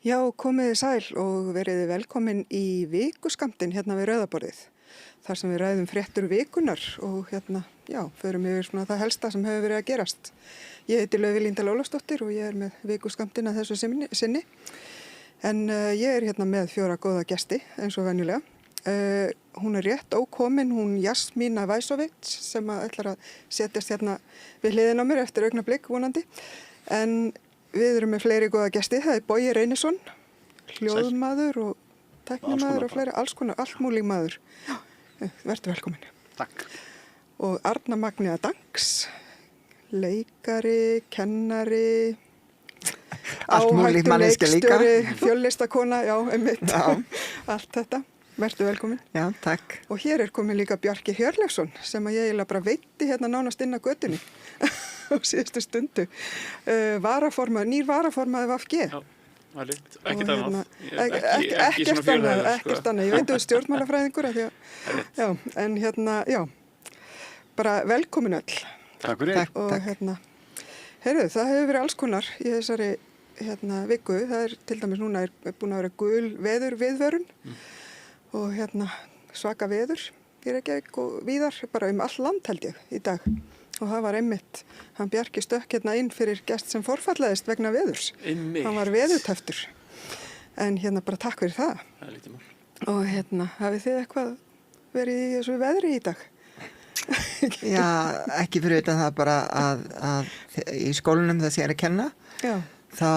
Já, komiði sæl og veriði velkomin í vikuskammtinn hérna við Rauðaborðið. Þar sem við ræðum fréttur vikunar og förum yfir svona það helsta sem hefur verið að gerast. Ég heiti Laufey Líndal Ólafsdóttir og ég með vikuskammtinn að þessu sinni. En ég hérna með 4 góða gesti eins og venjulega. Hún rétt ókomin, hún Jasmína Vajsovic sem ætlar að setjast hérna við hliðina á mér eftir augnablik vonandi. En við erum með fleiri góða gesti, það Bogi Reynisson, hljóðmaður og tæknimaður og fleiri, alls konar, allmúlig maður. Já, vertu velkomin. Takk. Og Arna Magnea Danks, leikari, kennari, áhættuleikstjóri, fjöllistakona, já, einmitt, allt þetta. Vertu velkomin. Já, takk. Og hér komin líka Bjarki Hjörleifsson sem að ég eiginlega bara veitti hérna nánast inn að götunni á síðustu stundu. Nýr varaformaður VFG. Já, það rétt. Ekkert annað. Ekkert annað. Ég veit stjórnmálafræðingur að því að, já, en bara velkomin öll. Takk fyrir. Og heyrðu, það hefur verið alls konar í þessari viku. Það til dæmis núna búin að vera gul viðvörun. Og svaka veður í Reykjavík og víðar, bara all land held ég í dag. Og það var einmitt, hann Bjarki stökk inn fyrir gest sem forfallaðist vegna veðurs. Einmitt. Hann var veðurteftur. En bara takk fyrir það. Það er lítið mál. Og hafið þið eitthvað verið í þessu veðri í dag? Já, ekki fyrir utan það bara að í skólanum það sé að kenna. Já. Þá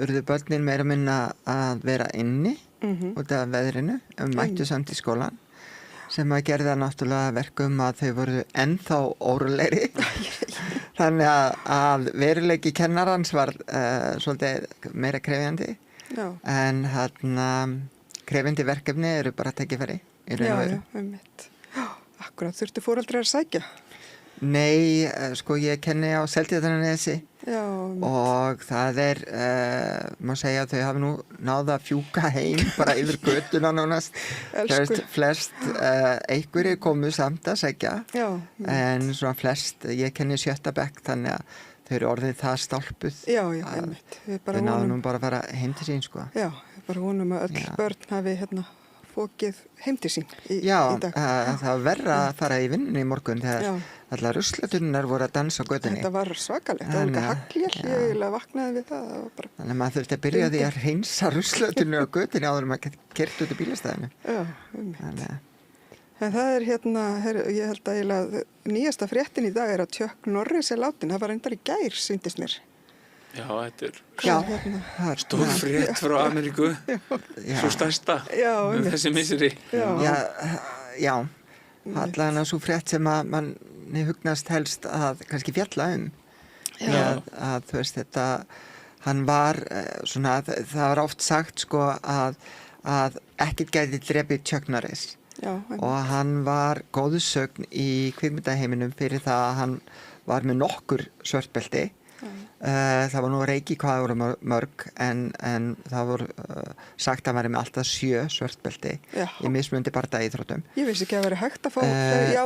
urðu börnin meira minna að vera inni. Út af veðrinu, mættu samt í skólan sem að gerða náttúrulega verkum að þau voru ennþá órulegri þannig að veruleiki kennarans var svolítið meira krefjandi. Já. En krefjandi verkefni eru bara tækifæri í raun og veru. Já, einmitt. Akkurat, þurftu foreldrar að sækja? Nei, sko ég kenni á Seltjarnarnesi. Já, og það má segja að þau hafi nú náða að fjúka heim bara yfir götuna nánast. Flest einhverjir komu samt að segja. Já, en svona flest, ég kenni 7. bekk þannig að þau eru orðið það stálpuð. Já, einmitt. Við náðum nú bara að fara heim til sín, sko. Já, við bara vonum að öll börn hafi fókið heim til sín í dag. Já, það var verra að fara í vinnunni í morgun þegar allar ruslatunnar voru að dansa á götunni. Þetta var svakalegt, það var líka hagljál, ég vaknaði við það. Þannig að maður þurfti að byrja því að hreinsa ruslatunni á götunni áður maður kert út í bílastæðinu. Já, en það ég held að nýjasta fréttin í dag að Chuck Norris látin, það var reyndar í gær, sýndist mér. Já, þetta stór frétt frá Ameríku, svo stærsta þessi misseri. Já, allan að svo frétt sem að manni hugnast helst að kannski fjalla að þú veist þetta, hann var svona, það var oft sagt sko að ekkert gæti drepið Chuck Norris. Já, og hann var góðsögn í kvikmyndaheiminum fyrir það að hann var með nokkur svartbelti. Það var nú reiki hvað voru mörg en það voru sagt að hann væri með alltaf 7 svartbelti í mismunandi bardaíþróttum. Ég vissi ekki að vera hægt að fá,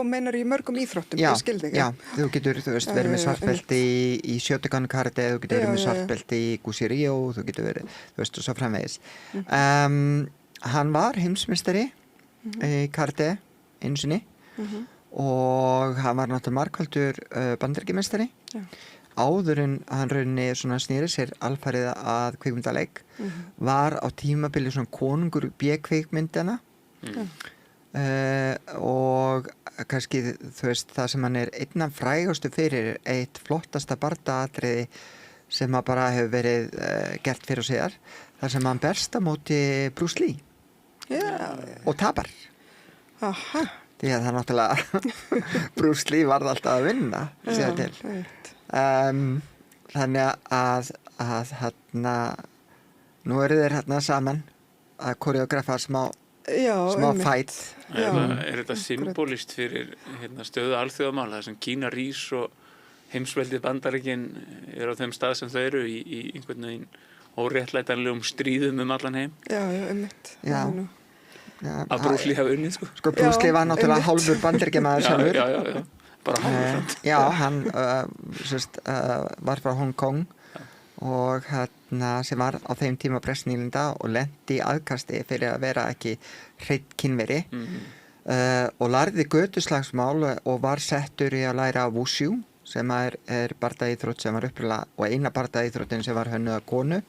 meinar í mörgum íþróttum, ég skildi ekki. Já, þú getur, verið með svartbelti í Shotokan karate, þú getur verið með svartbelti í Gusi-Ryo, þú getur verið, og svo framvegis. Hann var heimsmeistari í karate einu sinni og hann var náttúrulega margfaldur bandaríkjameistari. Áður en hann rauninni snýri sér alfarið að kvikmyndaleik var á tímabili svona konungur B-kvikmyndana og kannski þú veist það sem hann einna frægastu fyrir eitt flottasta bardaatriði sem að bara hefur verið gert fyrir og síðar þar sem hann berst á móti Bruce Lee og tapar. Aha. Því að það náttúrulega Bruce Lee varð alltaf að vinna síðan til. Þannig að nú eru þeir saman að koreografa smá fight. Þetta symbolist fyrir stöðu alþjóðamála þar sem Kína rís og heimsveldið Bandaríkin á þeim stað sem þau eru í einhvern veginn óréttlætanlegum stríðum allan heim. Já, einmitt. Já. Að Bruce Lee hafi unnið, sko. Bruce Lee var náttúrulega hálfur bandaríkjamaður sjálfur. Já. Bara hálfur. Já, hann var frá Hong Kong og sem var á þeim tíma prestnýlinda og lenti í aðkasti fyrir að vera ekki hreinn kynveri og lærði götuslagsmál og var settur í að læra wushu sem er bardaíþrótt sem var upprunalega og eina bardaíþróttin sem var hönnuð af konu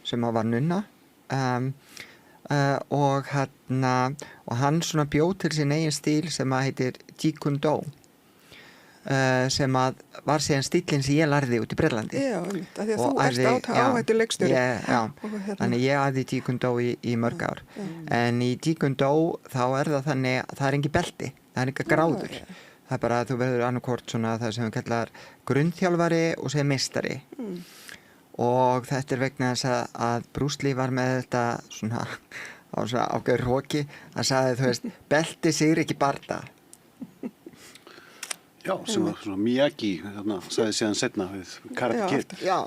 sem var nunna og hann svona bjó til sin eigin stíl sem að heitir Jeet Kune Do sem að var síðan stílinn sem ég lærði út í Bretlandi. Já, af því að þú ert áhættu leikstjóri. Já, þannig ég æfði Jeet Kune Do í mörg ár. En í Jeet Kune Do þá það þannig að það engin belti, það enga gráður. Það bara að þú verður annarkvort svona það sem við kallar grunnþjálfari og sem meistari. Og þetta vegna þess að Bruce Lee var með þetta svona á svona ágæður hróki. Hann sagði, þú veist, belti sigri ekki barda. Já, sem var svona Miyagi, sagði síðan setna við Karate Kid. Já.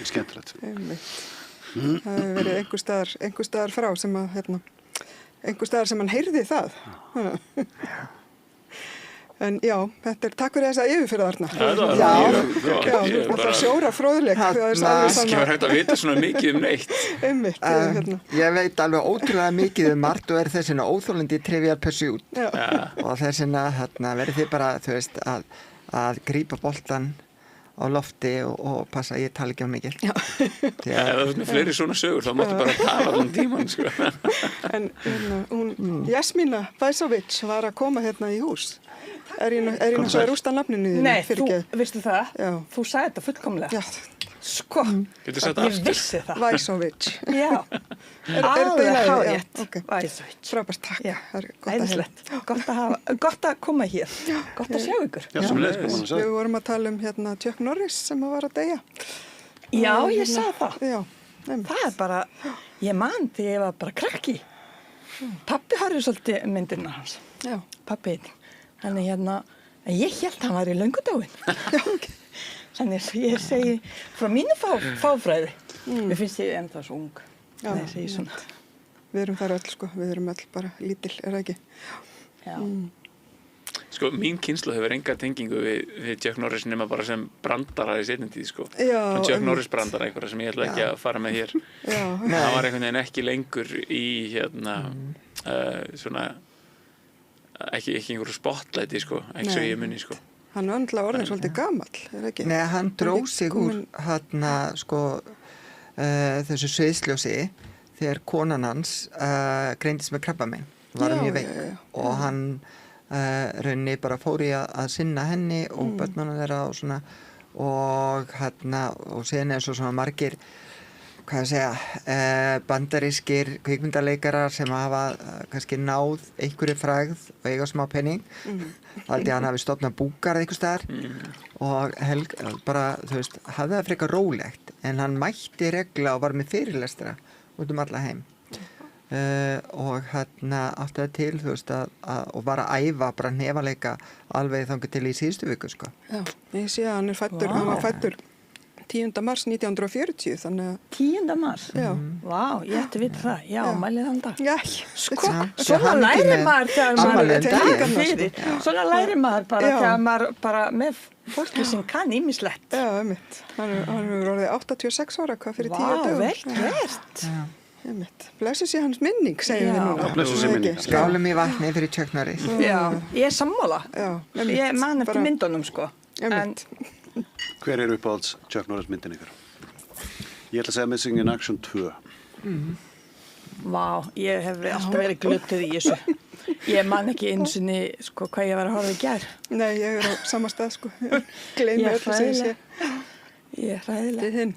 Skemmtilegt. Það hefur verið einhver staðar frá sem að, einhver staðar sem hann heyrði það. En já, takk fyrir þessa yfirferð, Arna. Já, þú ert að sjóra fróðleik. Ekki var hægt að vita svona mikið neitt. Einmitt. Ég veit alveg ótrúlega mikið margt og þessina óþólandi Trivial Pursuit. Og þessina verið þið bara, þú veist, að grípa boltan á lofti og passa að ég tala ekki á mikið. Ef það er fleiri svona sögur, þá máttu bara tala tíman, sko. En Jasmína Bajsovic var að koma hérna í hús. Er ég náttúrulega að rústa nafninu þínu? Nei, veistu það? Já. Þú sagði þetta fullkomlega. Já. Sko, ég vissi það. Bajsovic. Já, alveg hárétt. Bajsovic. Frábært, takk. Já, æðislegt. Gott að koma hér. Gott að sjá ykkur. Já, sem leðis. Við vorum að tala Chuck Norris sem var að deyja. Já, ég sagði það. Já. Það er bara, ég man þegar ég var bara krakki. Pabbi horfði svolítið myndina hans. Já. Pabbi. Þannig ég hélt hann var í löngudáin. Þannig ég segi frá mínu fáfræði. Mér finnst ég ennþá svo ung. Þegar ég segi svona. Við erum þar öll, sko. Við erum öll bara lítil, það ekki? Já. Sko, mín kynslóð hefur enga tengingu við Chuck Norris nema bara sem brandara í seinni tíð, sko. Já. Chuck Norris brandara einhverja sem ég ætla ekki að fara með hér. Já. Það var einhvern veginn ekki lengur í svona ekki einhverju spotlighti, sko, ekki svo ég muni, sko. Hann var náttúrulega orðin svolítið gamall, er ekki? Nei, hann dróð sig úr þessu sviðsljósi þegar konan hans greindist með krabbamein, var mjög veik og hann raunni bara fór í að sinna henni og börnunum þeirra og svona og síðan svo svona margir bandarískir kvikmyndaleikarar sem hafa kannski náð einhverju frægð og eiga smá penning held ég að hann hafi stofnað búgarð einhvers staðar og bara, þú veist, hafði það frekar rólegt en hann mætti regla og var með fyrirlestra út alla heim og átti það til, þú veist, og var að æfa bara nefaleika alveg þangað til í síðustu viku, sko. Já, ég sé að hann var fæddur 10. mars 1940, þannig að... 10. mars? Já. Vá, ég ætti að vita það. Já, mælið þann dag. Já. Sko, svona læri maður þegar maður taka fyrir. Svona læri maður bara þegar maður bara með fólki sem kann ýmislegt. Já, einmitt. Hann hefur orðið 86 ára, hvað fyrir 10 dögum. Vá, vel gert. Einmitt. Blessu sé hans minning, segjum við núna. Blessu sé minning. Skálum í vatni fyrir Chuck Norris. Já, ég er sammála. Já, einmitt. Ég man eftir myndunum, sko. Einmitt. Hver uppáhalds Chuck Norris myndin ykkur? Ég ætla að segja Missing in Action 2. Vá, ég hef alltaf verið glötuð í þessu. Ég man ekki einu sinni, sko, hvað ég var að horfa í gær. Nei, ég er á sama stað, sko. Gleymi öllu sem ég sé. Ég er hræðileg. Þinn,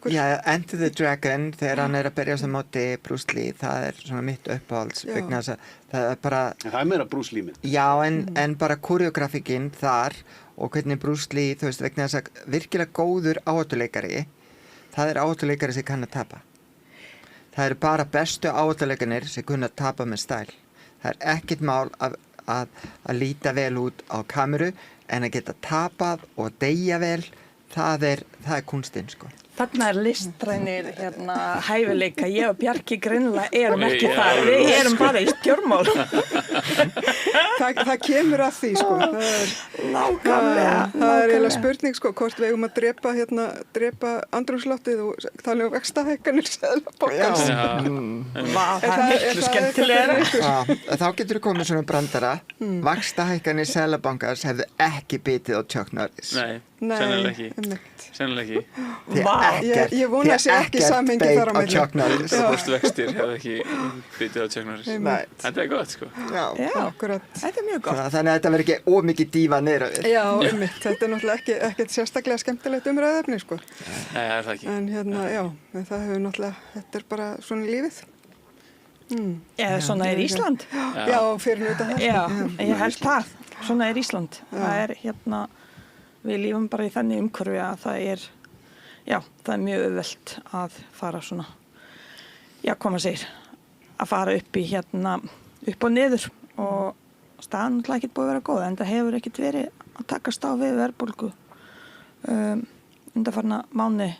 Já, Enter the Dragon, þegar hann að berjast á móti Bruce Lee, það svona mitt uppáhalds vegna þess að það er bara... En það er meira Bruce Lee mynd. Já, en bara koreografíkin þar og hvernig Bruce Lee, þú veist, vegna þess að virkilega góður áhættuleikari, það er áhættuleikari sem kann að tapa. Það eru bara bestu áhættuleikarnir sem kunna að tapa með stæl. Það er ekkert mál að líta vel út á kameru en að geta tapað og deyja vel, það er kunstinn, sko. Þarna er listrænir hæfileika. Ég og Bjarki greinilega erum ekki þar. Við erum bara í stjórnmál. það kemur að því, sko. Nákvæmlega. Það er eiginlega spurning sko, hvort við eigum að drepa andrúmsloftið og tala um vextahækkanir seðlabankans. Það er miklu skemmtilegra. Þá getur þú komið svona brandara. Vaxtahækkanir seðlabankans hefðu ekki bitið á Chuck Norris. Nei, sennilega ekki. Ég vona að sé ekki samhengi þar á milli. Chuck Norris. Vextir hefðu ekki bitið á Chuck Norris. Þetta er gott sko. Já, akkurat. Þetta er mjög gott. Þannig að þetta verður ekki ómikið dífa niður af við. Já, þetta er náttúrulega ekkert sérstaklega skemmtilegt umræðefni sko. Nei, það er það ekki. En en það hefur náttúrulega, þetta er bara svona lífið. Eða svona er Ísland. Já, fyrir utan það. Já, ég held það. Svona er Ísland. Það er við lífum bara í þannig umhverfi að það er mjög auðvelt að fara svona, koma sér, að fara upp í upp og niður og staðan náttúrulega ekkert búið að vera góð en það hefur ekkert verið að takast á við verðbólgu undanfarna mánuði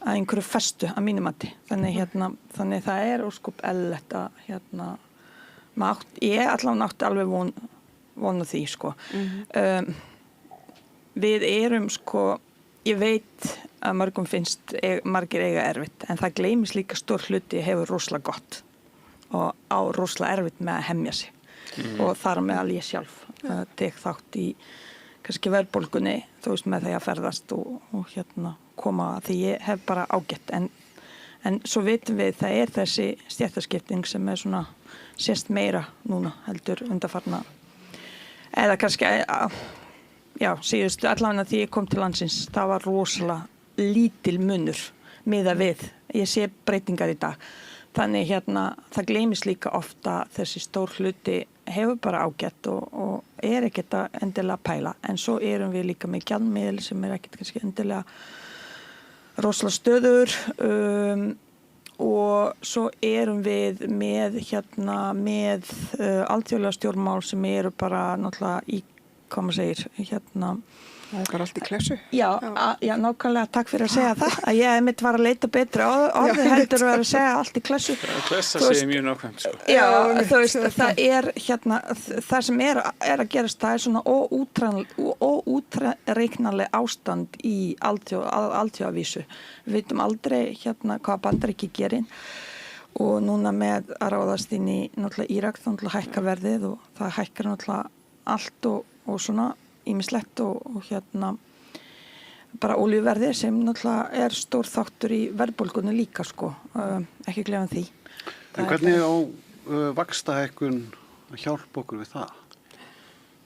að einhverju festu að mínu mati. Þannig það er óskup eðlilegt að ég allavega átti alveg von á því sko. Við erum sko, ég veit að mörgum finnst margir eiga erfitt en það gleymis líka stór hluti hefur rosalega gott og á rosalega erfitt með að hemja sig og þar með ég sjálf tek þátt í kannski verðbólgunni með því að ferðast og koma að því ég hef bara ágætt en svo vitum við það er þessi stéttaskipting sem er svona sést meira núna heldur undanfarna eða kannski síðustu allavega því ég kom til landsins það var rosalega lítil munur miðað við, ég sé breytingar í dag þannig það gleymis líka ofta þessi stór hluti hefur bara ágætt og er ekkert að endilega pæla en svo erum við líka með gjaldmiðil sem er ekkert kannski endilega rosalega stöður og svo erum við með alþjóðlega stjórnmál sem eru bara náttúrulega í hvað maður segir, Það er bara allt í klessu. Já, nákvæmlega, takk fyrir að segja það, að ég mitt var að leita betri orði heldur að segja allt í klessu. Klessa segir mjög nákvæmt, sko. Já, það er það sem er að gerast, það er svona óútreiknanleg ástand í alþjóðavísu. Við veitum aldrei hvað Bandaríki gerir og núna með að ráðast inn í náttúrulega Írak, þá náttúrulega hækka verðið og það hækkar náttúrulega allt og svona ýmislegt og bara olíuverði sem náttúrulega er stór þáttur í verðbólgunni líka sko, ekki glefa því. En hvernig á vaxtahækkun að hjálpa okkur við það?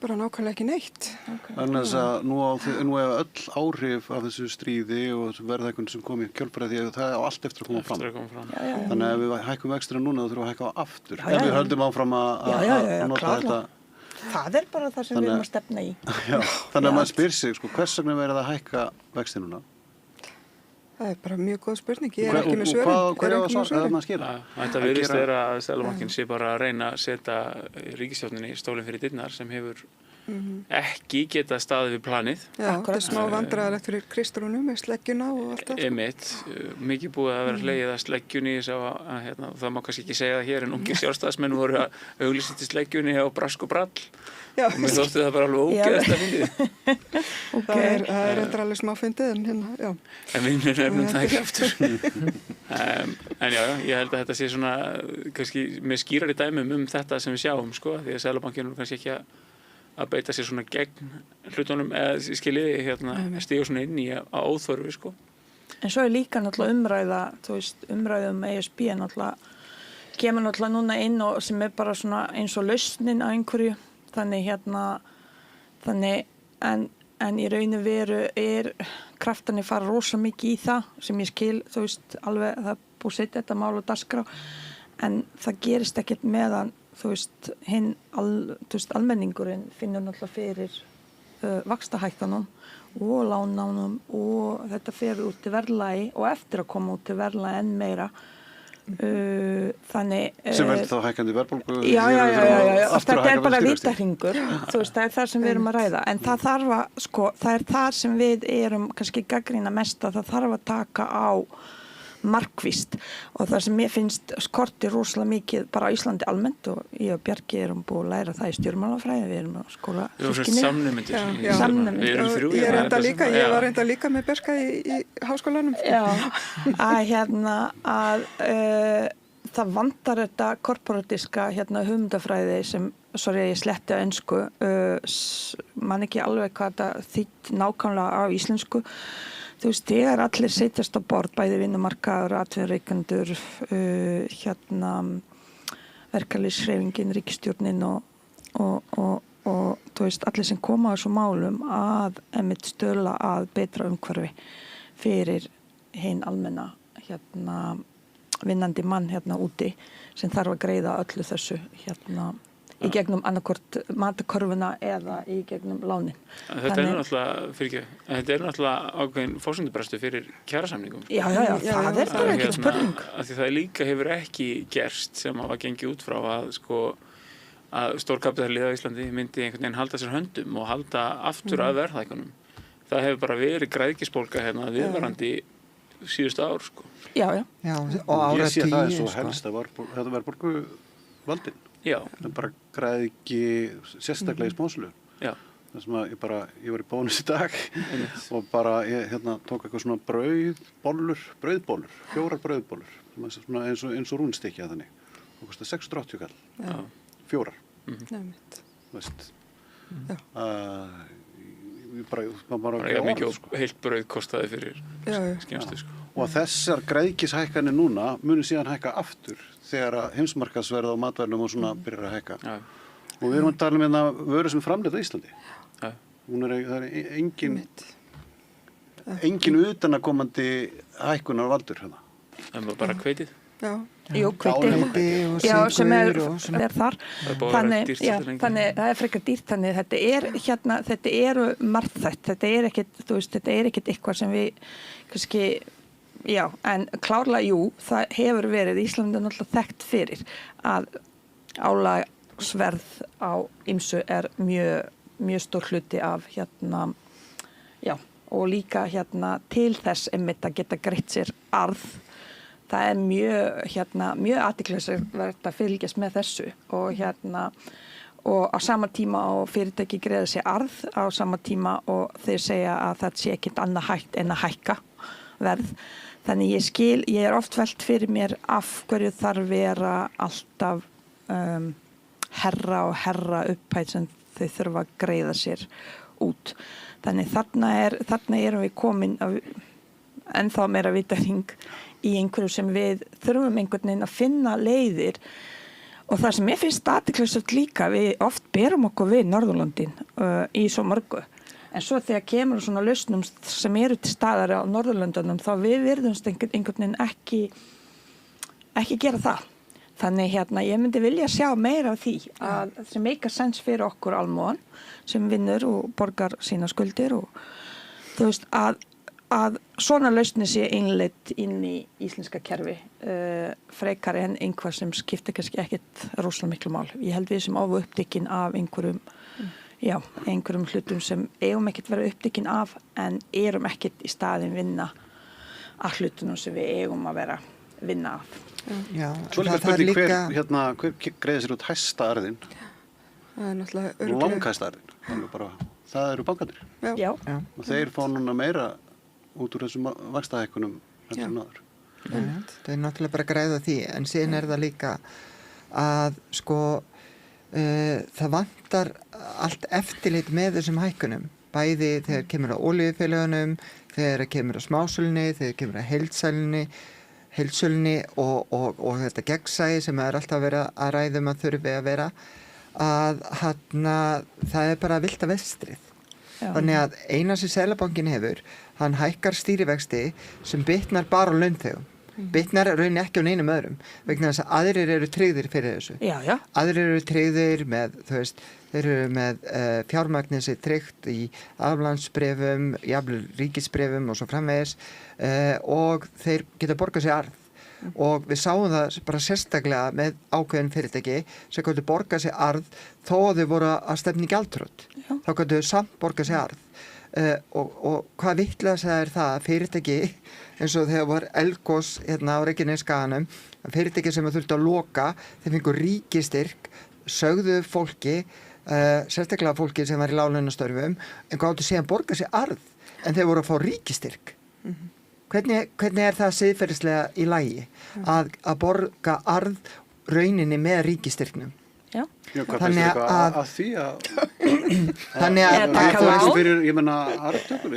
Bara nákvæmlega ekki neitt. Þannig að nú er öll áhrif af þessu stríði og verðhækkun sem kom í kjölfarið því að það á allt eftir að koma fram. Þannig að ef við hækkum vextina núna þá þurfum við að hækka á aftur. Ef við höldum áfram að nota þetta. Það er bara það sem við erum að stefna í. Já, þannig að maður spyr sig, sko, hvers vegna verið að hækka vexti núna? Það er bara mjög góð spurning. Ég er ekki með svörin. Hvað er það að skila? Þetta virðist vera að Seðlabankinn sé bara að reyna að setja ríkisstjórninni stólinn fyrir dyrnar sem hefur ekki getað staðið við planið. Já, þetta er smá vandræðalegt fyrir Kristrúnu með sleggjuna og allt það. Einmitt, mikið búið að vera hlegið að sleggjunni það má kannski ekki segja það hér en ungir sjálfstæðismenn voru að auglýsa til sleggjunni á brask og brall og mér þótti það bara alveg ógeðslega fyndið. Það er eitthvað alveg smá fyndið en við nefnum það ekki aftur. En já, ég held að þetta sé svona kannski með skýrari dæmum þetta sem við sjáum sko, því að Seðlabankinn er kannski ekki að beita sér svona gegn hlutunum eða skiljiði stíga svona inn í á óþörfu sko. En svo er líka náttúrulega umræðum ESB náttúrulega kemur náttúrulega núna inn og sem er bara svona eins og lausnin á einhverju þannig en í raun og veru er kraftarnir fara rosa mikið í það sem ég skil alveg það búið að setja þetta mál á dagskrá en það gerist ekkert meðan almenningurinn finnur náttúrulega fyrir vaxtahækkunum og lánánum og þetta fer út til verðlagi og eftir að koma út til verðlagi enn meira þannig sem verður þá hækkandi verðbólgu já, þetta er bara vítahringur það er það sem við erum að ræða en það þarf að það er það sem við erum kannski gagnrýna mest að það þarf að taka á markvíst og það sem mér finnst skorti rosalega mikið bara á Íslandi almennt og ég og Bjarki erum búin að læra það í stjórnmálafræði, við erum að skóla systkini. Samnemendur. Við erum þrjú. Ég var reynda líka með Bjarka í háskólanum. Já, að það vantar þetta korporatíska hugmyndafræði sem, sorry ég sletti á ensku, man ekki alveg hvað þetta þýtt nákvæmlega á íslensku. Þú veist, þegar allir setjast á borð, bæði vinnumarkaður, atvinnureikendur, verkalýðshreyfingin, ríkisstjórnin og þú veist, allir sem koma á þessu málum að einmitt stöðla að betra umhverfi fyrir hinn almenna vinnandi mann úti sem þarf að greiða öllu þessu í gegnum annarkvort matarkörfuna eða í gegnum lánin. Þetta er náttúrulega ákveðin forsendubrestu fyrir kjarasamningum. Já, það er bara ekkert spurning. Því það líka hefur ekki gerst sem hafa gengið út frá að stórkapitalið á Íslandi myndi einhvern veginn halda sér höndum og halda aftur að verðhækkunum. Það hefur bara verið græðgisbólga viðvarandi síðustu ár, sko. Já. Og áratugir. Ég sé það svo helst að þetta verðbólgu valdinn. Já. Það bara græðgi sérstaklega í smásölu. Já. Það sem að ég var í Bónus í dag og bara ég tók eitthvað svona brauðbólur, 4 brauðbólur, svona eins og rúnstykki að þannig. Það kostar 680 kall. Já. 4. Nefnt. Veist. Já. Bara mikið heilt brauð kostaði fyrir skemmstu, sko. Og þessar græðgishækkanir núna munu síðan hækka aftur þegar að heimsmarkaðsverð á matvælum og svona byrjar að hækka. Ja. Og við erum að tala um vöru sem framleidd á Íslandi. Ja. Það er engin utanakomandi hækkunar valdur hérna. Það er bara hveitið. Já. Jú, hveitið. Já, sem er þar. Þannig það er frekar dýrt, þannig þetta eru margþætt. Þetta er ekkert eitthvað sem við kannski. Já, en klárlega, það hefur verið Íslandi náttúrulega þekkt fyrir að álagsverð á ýmsu er mjög stór hluti af og líka til þess einmitt að geta greitt sér arð. Það er mjög athyglisvert að fylgjast með þessu og á sama tíma og fyrirtæki greiða sér arð á sama tíma og þeir segja að það sé ekkert annað hægt en að hækka verð. Þannig ég er oft velt fyrir mér af hverju þarf vera alltaf herra og herra upphæð sem þau þurfa að greiða sér út. Þannig þarna erum við komin ennþá meira vitaring í einhverju sem við þurfum einhvern veginn að finna leiðir og það sem ég finnst athyglisvert líka, við oft berum okkur við Norðurlöndin í svo mörgu. En svo þegar kemur svona lausnum sem eru til staðar á Norðurlöndunum þá við virðumst einhvern veginn ekki gera það. Þannig ég myndi vilja sjá meira af því að sem make a sense fyrir okkur almúan sem vinnur og borgar sína skuldir og þú veist að svona lausni sé innleidd inn í íslenska kerfi frekar en einhvað sem skiptir kannski ekkert rosalega miklu mál. Ég held við sem áfu upptekinn af einhverjum hlutum sem eigum ekkert vera upptekinn af en erum ekkert í staðinn vinna að hlutunum sem við eigum að vera vinna af. Já, svo líka spurning hver greiðir sér út hæsta arðinn? Það er náttúrulega langhæsta arðinn. Það eru bankarnir. Já. Og þeir fá núna meira út úr þessum vaxtahækkunum en sem náður. Það er náttúrulega bara að græða því en síðan er það líka að það vantar allt eftirlit með þessum hækkunum bæði þegar kemur á olíufélögunum þegar kemur á smásölunni þegar kemur á heildsölunni og þetta gegnsæi sem er alltaf verið að ræðum að þurfi að vera að það er bara vilda vestrið. Þannig að eina sem Seðlabankinn hefur hann hækkar stýrivexti sem bitnar bara á launþegum. Bitnar raun ekki á neinum öðrum vegna þess að aðrir eru tryggðir fyrir þessu. Já. Aðrir eru tryggðir með, þeir eru með fjármagnið sér tryggt í aflandsbrefum, jafnvel ríkisbrefum og svo framvegis og þeir geta borgað sér arð. Og við sáum það bara sérstaklega með ákveðin fyrirtæki sem gætu borgað sér arð þó að þau voru að stefna í gjaldþrot. Þá gætu þau samt borgað sér arð. og hvað vitlaðs það fyrirtæki eins og þegar var eldgos hérna á Reykjanesskaganum, fyrirtæki sem þurfti að loka, þeir fengu ríkistyrk, sögðu fólki, sérstaklega fólki sem var í láglaunastörfum, en gátu síðan borga sér arð, en þeir voru að fá ríkistyrk. Hvernig það siðferðislega í lagi að borga arð rauninni með ríkistyrknum? Já. Þannig að því að þannig ég menna arðtökur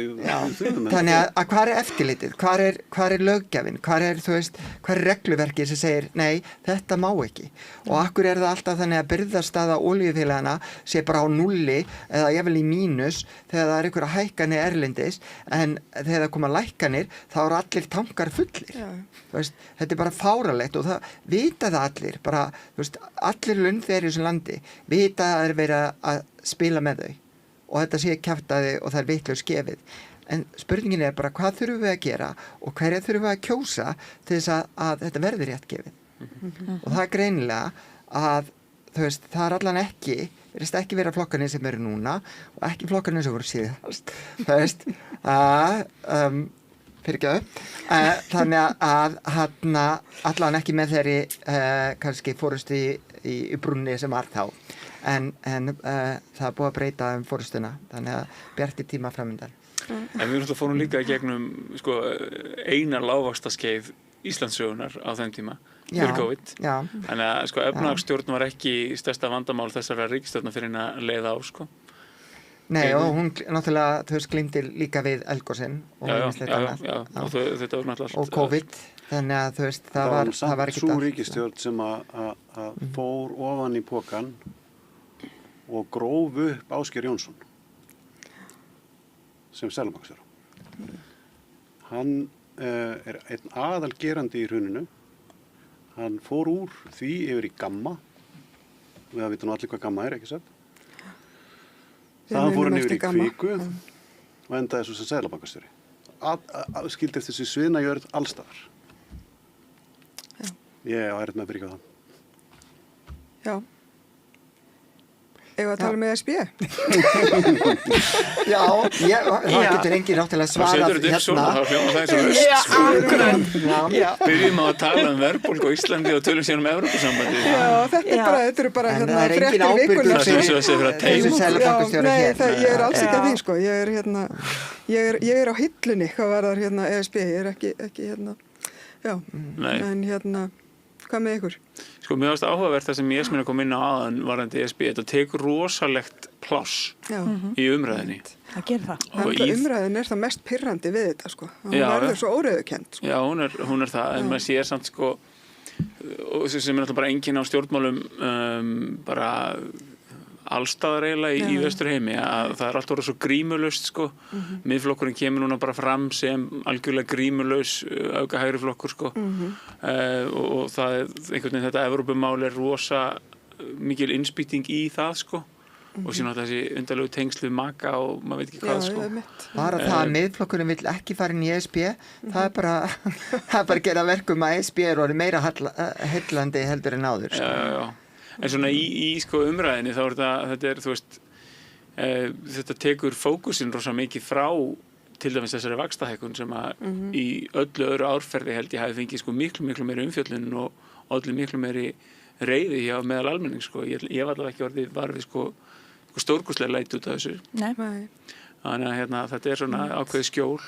þannig að hvað eftirlitið, hvað löggjafinn, hvað regluverkið sem segir nei, þetta má ekki og akkur það alltaf þannig að birgðastaða olíufélagana sé bara á nulli eða jafnvel í mínus þegar það einhverja hækkanir erlendis en þegar það koma lækkanir þá eru allir tankar fullir þetta bara fáralegt og það vita það allir bara, allir launþegar í þessu landi vita að það verið að spila með þau og þetta sé kjaftaði og það vitlaust gefið. En spurningin bara hvað þurfum við að gera og hverja þurfum við að kjósa til þess að þetta verði rétt gefið. Og það greinilega að það allan ekki, verðist ekki vera flokkarnir sem eru núna og ekki flokkarnir sem voru síðast. Þannig að allan ekki með þeirri kannski fórustu í brúnni sem var þá. En það búið að breyta fórustuna, þannig að bjarti tíma framundan. En við náttúrulega fórum líka gegnum eina lágvaxtaskeið Íslandssögunar á þeim tíma, fyrir COVID. Þannig að efnahagsstjórn var ekki stærsta vandamál þessara ríkisstjórnar fyrir að leiða á, Nei, og hún náttúrulega, glímdi líka við eldgosinn og þetta var náttúrulega og COVID, þannig að það var ekki það. Sú ríkisstjórn sem að fór ofan í pokan og gróf upp Ásgeir Jónsson sem seðlabankastjóra. Hann einn aðalgerandi í hruninu. Hann fór úr því yfir í Gamma. Við vitum allir hvað Gamma ekki satt. Það fór hann yfir í Kviku og endaði svo sem seðlabankastjóri. Skildi eftir þessi sviðnajörð allstaðar. Ég á með fyrir það. Já. Eða að tala með SB? Já, það getur enginn náttúrulega svarað Byrjum á að tala verðbólgu á Íslandi og tölum síðan Evrópusambandið. Já, þetta eru bara fréttir vikunar. Nei, ég alls ekki að því, Ég á hillunni, hvað var þar ESB, ég ekki en hvað með ykkur? Mér varst áhugavert það sem ég kom inn á áðan varðandi ESB, þetta tekur rosalegt pláss í umræðinni. Það gerir það. Umræðin það mest pirrandi við þetta, hún verður svo óreiðukennd. Já, hún er það, en maður sér samt og sem náttúrulega bara enginn á stjórnmálum bara allstaðar eiginlega í vesturheimi að það allt orðið svo grímulaust Miðflokkurinn kemur núna bara fram sem algjörlega grímulaus auka hægri flokkur og það einhvern veginn þetta Evrópumál rosa mikil innspýting í það og síðan þessi undarlegu tengslu maka og maður veit ekki hvað Bara það að Miðflokkurinn vill ekki fara inn í ESB það er bara gera verkum að ESB orðið meira heillandi heldur en áður Já En svona í umræðinni þá þetta tekur fókusinn rosa mikið frá til dæmis þessari vaxtahækkun sem að í öllu öðru árferði held ég hafi fengið miklu meiri umfjöllun og öllu miklu meiri reiði hjá meðal almenning Ég var allavega ekki orðið var við stórkostlega leit út af þessu. Nei. Þannig að þetta svona ákveðið skjól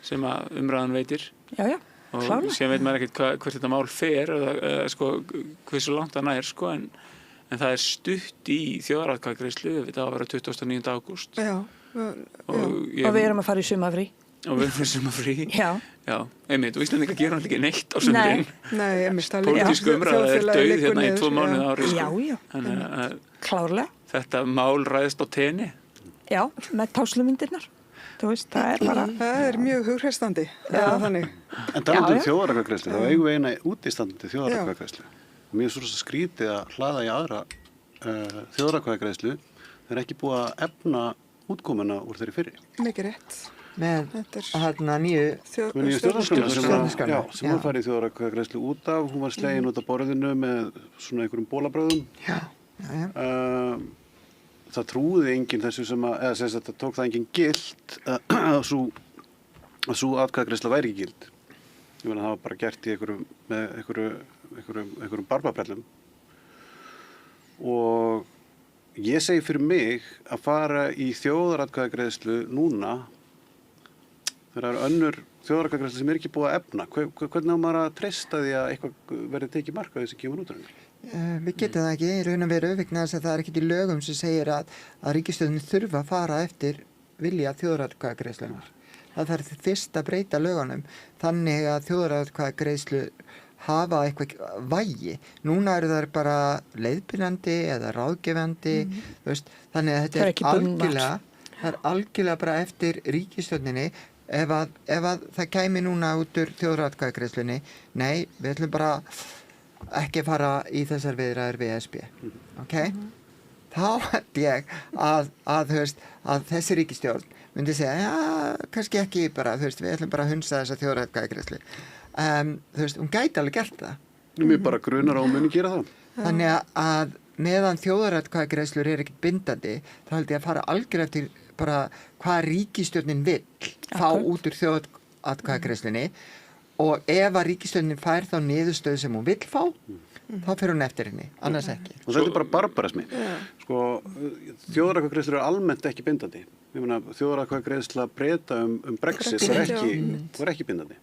sem að umræðan veitir. Já. Og síðan veit maður ekkert hvert þetta mál fer eða hversu langt það nær en það stutt í þjóðaratkvæðagreiðslu það var að vera 29. ágúst og við erum að fara í sumarfrí Já, einmitt og Íslandingar gera náttúrulega ekki neitt á sumrin Pólitísku umræða dauð í 2 mánuði ári Já, klárlega Þetta mál ræðist á tenni Já, með táslumyndirnar Það mjög hughrestandi þannig. En talandi þjóðaratkvæðagreiðslu þá eigum við eina útistandandi þjóðaratkvæðagreiðslu Mér svo skrítið að hlaða í aðra þjóðaratkvæðagreiðslu þeir ekki búið að efna útkomuna úr þeirri fyrri Mikið rétt með nýju stjórnarskránna sem hún fær í þjóðaratkvæðagreiðslu út af hún var slegin út af borðinu með svona einhverjum bólabröðum það trúði enginn þessu eða sem sagt það tók það enginn gilt að sú atkvæðagreiðsla væri ekki gild. Ég meina það var bara gert í einhverjum barbabrellum og ég segi fyrir mig að fara í þjóðaratkvæðagreiðslu núna þegar það önnur þjóðaratkvæðagreiðsla sem ekki búið að efna. Hvernig á maður að treysta því að eitthvað verði tekið mark á því sem kemur út úr henni? Við getum það ekki, í raun og veru vegna þess að það ekkert í lögum sem segir að ríkisstjórnin þurfa að fara eftir vilja þjóðaratkvæðagreiðslunar. Það þarf fyrst að breyta lögunum þannig að þjóðaratkvæðagreiðslu hafa eitthvað vægi. Núna eru þær bara leiðbeinandi eða ráðgefandi, þannig að þetta er algjörlega bara eftir ríkisstjórninni. Ef að það kæmi núna út úr þjóðaratkvæðagreiðslunni, nei, við ætlum bara ekki fara í þessar viðræður við ESB, þá held ég að þessi ríkisstjórn myndi segja, já, kannski ekki bara, við ætlum bara að hunsa þessa þjóðaratkvæðagreiðslu. Hún gæti alveg gert það. Mér bara grunar á að muni gera það. Þannig að meðan þjóðaratkvæðagreiðslur er ekkert bindandi, þá held ég að fara algjör eftir bara hvað ríkisstjórnin vill fá út úr þjóðaratkvæðagreiðslunni og ef að ríkisstjórnin fær þá niðurstöðu sem hún vill fá, þá fer hún eftir henni, annars ekki. Og þetta er bara barbarasmi. Sko, þjóðaratkvæðagreiðslur eru almennt ekki bindandi. Ég meina, þjóðaratkvæðagreiðsla Breta Brexit var ekki bindandi.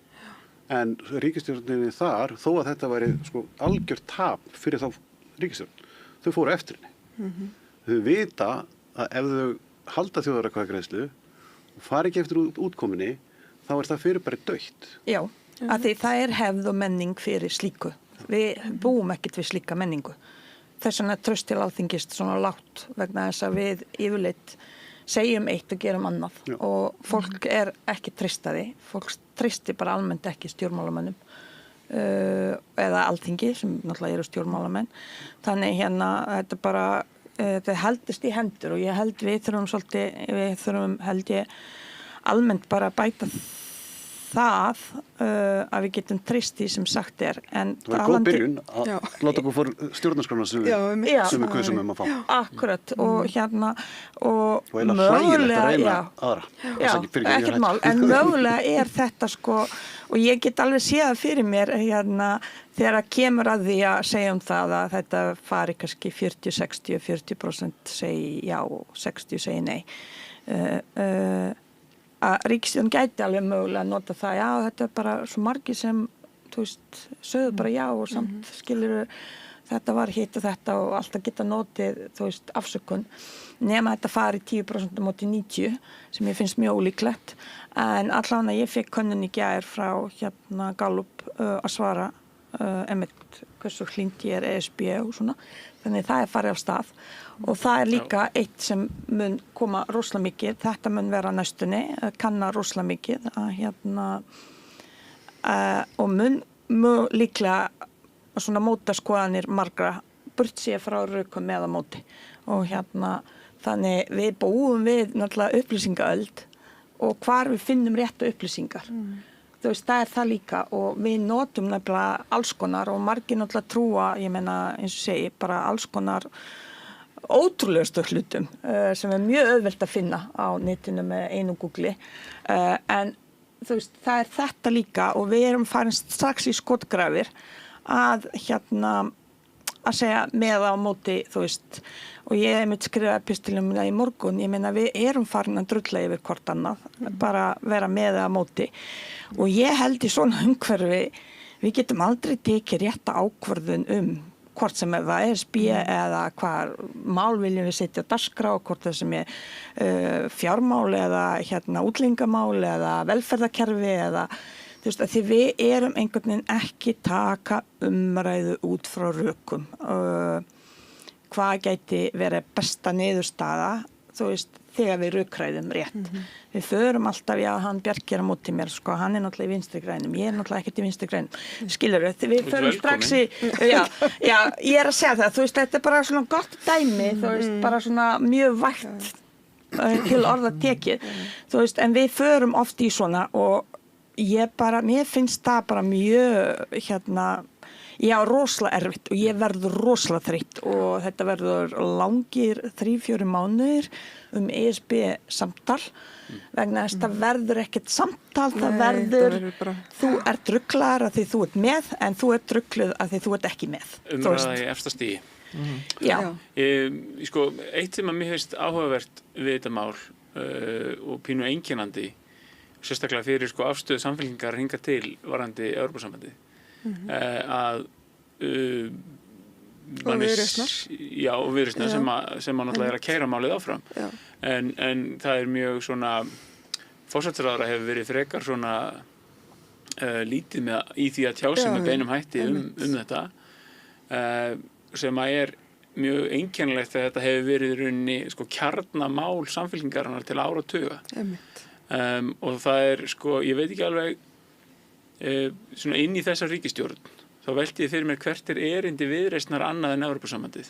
En ríkisstjórninni þar, þó að þetta væri algjört tap fyrir þá ríkisstjórn, þau fóru eftir henni. Þau vita að ef þau halda þjóðaratkvæðagreiðslu og fari ekki eftir útkominni, þá er það fyrir bara dautt. Já, af því það er hefð og menning fyrir slíku. Við búum ekkert við slíka menningu. Þess vegna traust til Alþingis svona lágt vegna þess að við yfirleitt segjum eitt og gerum annað. Já. Og fólk er ekki treystaði. Fólk treystir bara almennt ekki stjórnmálamönnum eða Alþingi sem náttúrulega eru stjórnmálamenn. Þannig þetta bara þetta heldist í hendur og ég held við þurfum held ég almennt bara að bæta það að við getum treyst því sem sagt er. En það var góð byrjun að láta okkur fór stjórnarskrána sem við kusum að fá. Akkurat og og eiginlega hlægilegt að reyna aðra. Já, ekkert mál, en mögulega er þetta og ég get alveg séð fyrir mér þegar það kemur að því að segja það að þetta fari kannski 40-60 og 40% segi já og 60 segi nei. Að ríkisstjórn gæti alveg mögulega að nota það, já þetta bara svo margir sem, sögðu bara já og samt skilur þetta var hitt og þetta og alltaf geta notið, afsökun, nema þetta fari 10% móti 90 sem ég finnst mjög ólíklegt, en allavega ég fekk könnun í gær frá Gallup að svara einmitt hversu hlýnt ég er ESB og svona, þannig það farið af stað. Og það líka eitt sem mun koma rosalega mikið, þetta mun vera næstunni, kanna rosalega mikið og mun líklega svona móta skoðanir margra burt sér frá rökum eða móti og þannig við búum við náttúrulega upplýsingaöld og hvar við finnum réttu upplýsingar. Það er það líka og við notum nefnilega alls konar og margir náttúrulega trúa, ég meina eins og segi, bara alls konar ótrúlegustu hlutum sem mjög auðvelt að finna á netinu með einu Googli en það er þetta líka og við erum farin strax í skotgrafir að segja með á móti og ég mitt skrifa epistilum í morgun, ég meina við erum farin að drulla yfir hvort annað, bara vera með á móti og ég held í svona umhverfi við getum aldrei tekið rétta ákvörðun hvort sem það er ESB eða hvað mál viljum við setja á dagskrá, hvort það sem er fjármál eða útlengamál eða velferðarkerfi eða því við erum einhvern veginn ekki taka umræðu út frá rökum. Hvað gæti verið besta niðurstaða, þegar við rökræðum rétt. Við förum alltaf, já, hann Bjarki á móti mér, hann er náttúrulega í vinstri grænum, ég er náttúrulega ekkert í vinstri grænum. Skilurðu, við förum strax í, já, ég er að segja það, þetta er bara svona gott dæmi, bara svona mjög vægt til orða tekið, en við förum oft í svona og mér finnst það bara mjög, Já, rosalega erfitt og ég verður rosalega þreytt og þetta verður langir 3-4 mánuðir ESB samtal vegna þess að það verður ekkert samtal, það verður bara... þú ert ruglaður að því þú ert með en þú ert rugluð að því þú ert ekki með. Umræða í efsta stigi. Já. Sko, eitt sem að mér finnst áhugavert við þetta mál og pínu einkennandi, sérstaklega fyrir sko afstöðu samfélkingar hinga til varandi Evrópusambandið, að og Viðreisnar. Já, og Viðreisnar sem náttúrulega að keyra málið áfram. En það mjög svona, forsætisráðherra hefur verið frekar svona lítið með í því að tjá sig með beinum hætti þetta, sem að mjög einkennilegt að þetta hefur verið í rauninni sko kjarnamál samfélkingarinnar til áratuga. Og það sko, ég veit ekki alveg svona inn í þessa ríkisstjórn, þá velti ég fyrir mér hvert erindi Viðreisnar annað en Evrópusambandið.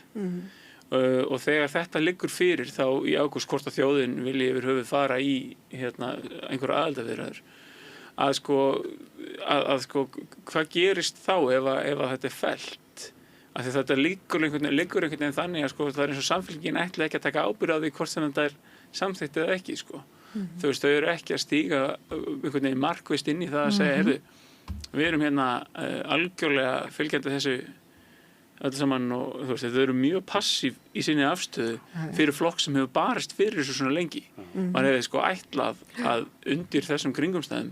Og þegar þetta liggur fyrir þá í ágúst hvort að þjóðin vilji yfir höfuð fara í einhverja aðildarviðræður, að sko hvað gerist þá ef að þetta fellt? Af því þetta liggur einhvern veginn þannig að sko það eins og samfélkingin ætla ekki að taka ábyrgð á því hvort sem þetta samþykkt eða ekki sko. Þú veist, þau eru ekki að stíga einhvern veginn markvisst inn í það að segja, heyrðu, við erum hérna algjörlega fylgjandi þessu öllu saman og þú veist, þau eru mjög passív í sinni afstöðu fyrir flokk sem hefur barist fyrir þessu svona lengi. Man hefði sko ætlað að undir þessum kringumstæðum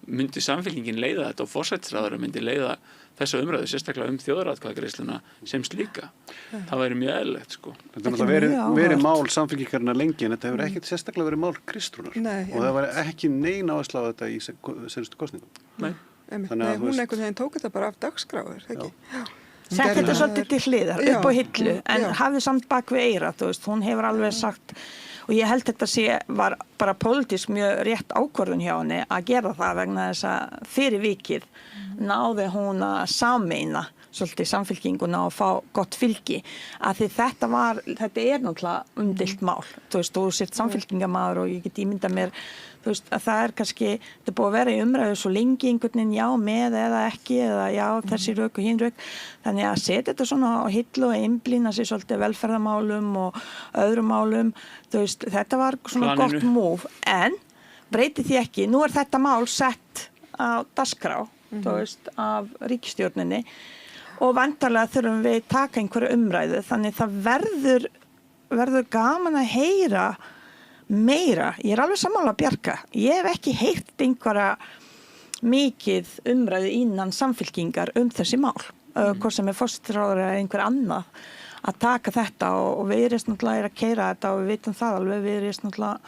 myndi samfélkingin leiða þetta og forsætisráðherra myndi leiða þessa umræðu, sérstaklega þjóðaratkvæðagreiðsluna sem slíka. Það væri mjög eðlilegt sko. Þetta er verið mál samfélkingarinnar lengi en þetta hefur ekkert sérstaklega verið mál Kristrúnar og það var ekki nein áhersla á þetta í seinustu kosningum. Nei, hún einhvern veginn tók þetta bara af dagskráður, ekki? Sett þetta svolítið til hliðar, upp á hillu, en hafði samt bak við eyra, þú veist, hún hefur alveg sagt, og ég held þetta var bara pólitísk mjög rétt ákvörðun hjá henni að gera það vegna þess að fyrir vikið náði hún að sameina svolítið samfylkinguna og fá gott fylgi að því þetta náttúrulega umdeilt mál, þú veist, þú sért samfylkingamaður og ég get ímynda mér þú veist, að það kannski, þetta búið að vera í umræðu svo lengi einhvern veginn já með eða ekki eða já þessi rök og hinn rök þannig að setja þetta svona á hillu og einblína sig svolítið velferðamálum og öðrum málum, þú veist, þetta var svona gott move, en breyti því ekki, nú þetta mál sett á dagskrá, þú veist, af ríkisstjórninni og vantarlega þurfum við taka einhverja umræðu, þannig það verður gaman að heyra meira, ég alveg sammála Bjarka, ég hef ekki heyrt einhverja mikið umræðu innan samfylkingar þessi mál, hvort sem forsætisráðherra eða einhver annað að taka þetta og Viðreisn náttúrulega að keyra þetta og við vitum það alveg, Viðreisn náttúrulega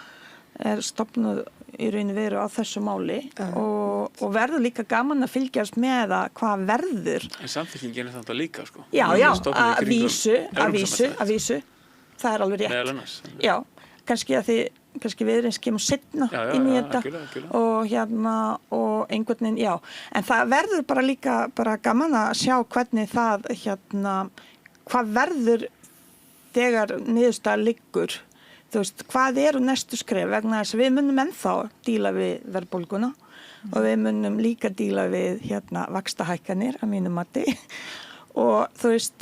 stofnuð í raun og veru á þessu máli og verður líka gaman að fylgjast með hvað verður. En samfylkingin þetta líka sko. Já, að vísu, það alveg rétt. Meðal annars. Já. Kannski Viðreisn kemur seinna inn í þetta algjörlega. Og einhvern veginn, já. En það verður bara líka gaman að sjá hvernig það, hvað verður þegar niðurstaða liggur. Þú veist, hvað eru næstu skref vegna þess að við munum ennþá díla við verðbólguna og við munum líka díla við vaxtahækkanir að mínu mati og þú veist,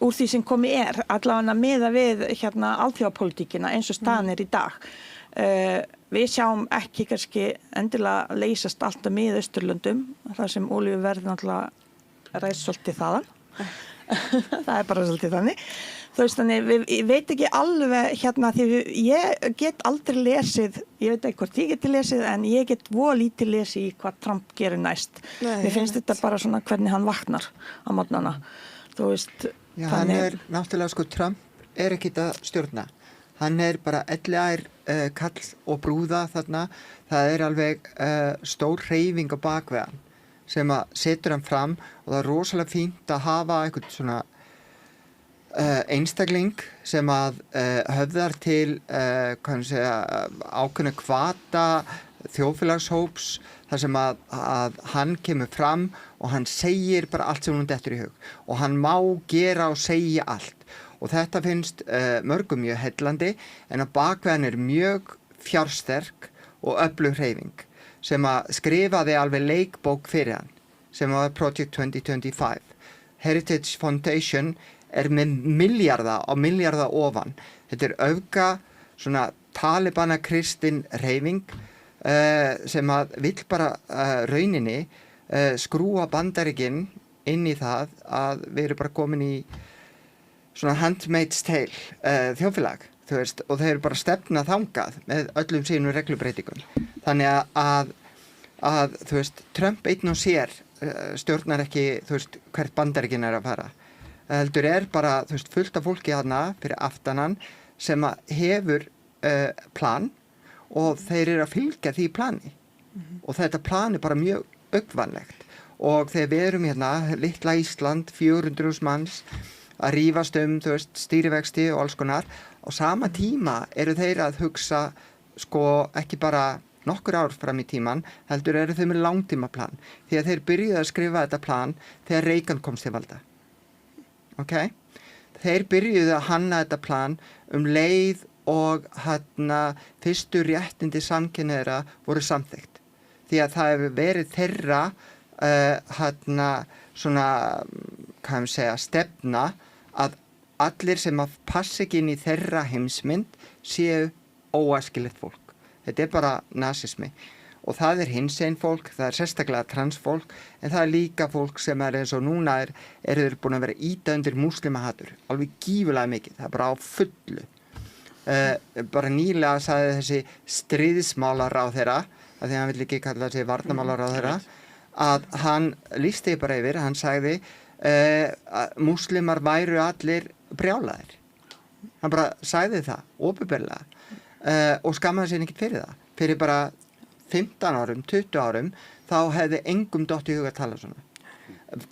úr því sem komið allavega miða við alþjóðapólitíkina eins og staðan í dag. Við sjáum ekki kannski endilega leysast alltaf með Austurlöndum, þar sem olíuverð náttúrulega ræðst svolítið þaðan. Það bara svolítið þannig. Þú veist, þannig, ég veit ekki alveg því ég get aldrei lesið, ég veit ekki hvort ég geti lesið, en ég get lítið lesið í hvað Trump gerir næst. Mér finnst þetta bara svona hvernig hann vaknar á morgnana. Þú veist, já, hann náttúrulega sko, Trump ekki að stjórna. Hann bara elliær kall og brúða þarna. Það alveg stór hreyfing á bakveðan sem að setur hann fram og það rosalega fínt að hafa einhvern svona einstakling sem að höfðar til ákveðna hvata þjóðfélagshóps þar sem að hann kemur fram og hann segir bara allt sem hún dettur í hug og hann má gera og segja allt og þetta finnst mörgum mjög heillandi en að bakveðan mjög fjársterk og öflug hreyfing sem að skrifaði alveg leikbók fyrir hann sem var Project 2025 Heritage Foundation með milljarða ofan. Þetta öfga svona talibana kristin hreyfing sem að vill bara rauninni skrúa Bandaríkin inn í það að við erum bara komin í svona Handmaid's Tale þjóðfélag, þú veist, og þeir eru bara stefna þangað með öllum sínum reglubreitingum. Þannig að þú veist, Trump einn og sér stjórnar ekki, þú veist, hvert Bandaríkin að fara. Heldur bara, þú veist, fullt af fólki þarna fyrir aftanan sem hefur plan og þeir eru að fylgja því plani. Og þetta plan bara mjög augvanlegt. Og þegar við erum hérna, litla Ísland, 400.000 manns, að rífast þú veist, stýrivexti og alls konar, á sama tíma eru þeir að hugsa, sko, ekki bara nokkur ár fram í tíman, heldur eru þau með langtímaplan. Því að þeir byrjuðu að skrifa þetta plan þegar Reagan komst til valda. Ok? Þeir byrjuðu að hanna þetta plan leið og fyrstu réttindi samkynhneigðra voru samþykkt. Því að það hefur verið þeirra svona, hvað ég segja, stefna að allir sem að passa ekki inn í þeirra heimsmynd séu óæskilegt fólk. Þetta bara nasismi. Og það hinsegin fólk, það sérstaklega transfólk, en það líka fólk sem eins og núna eru búin að vera ýta undir múslimahatur. Alveg gífulega mikið, það bara á fullu. Bara nýlega sagði þessi stríðsmálaráðherra, af því að hann vill ekki kalla sig varnarmálaráðherra, að hann lýsti bara yfir, hann sagði múslimar væru allir brjálaðir. Hann bara sagði það, opinberlega, og skammaði sér ekkert fyrir það. Fyrir bara 15 árum, 20 árum, þá hefði engum dottið í huga að tala svona.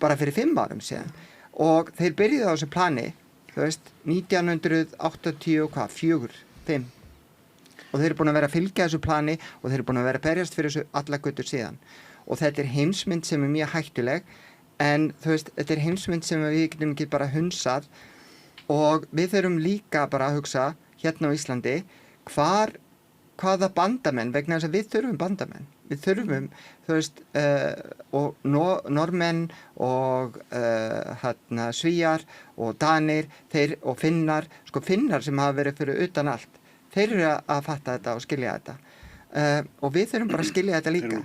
Bara fyrir 5 árum síðan. Og þeir byrjuðu á þessu plani, þú veist, 1984, 5. Og þeir eru búin að vera að fylgja þessu plani og þeir eru búin að vera að berjast fyrir þessu alla götur síðan. Og þetta heimsmynd sem mjög hættuleg, en þú veist, þetta heimsmynd sem við getum ekki bara hunsað og við þurfum líka bara að hugsa hérna á Íslandi hvaða bandamenn, vegna þess að við þurfum bandamenn. Við þurfum, þú veist, og Normenn og Svíjar og Danir, þeir og Finnar, sko Finnar sem hafa verið fyrir utan allt, þeir eru að fatta þetta og skilja þetta. Og við þurfum bara að skilja þetta líka.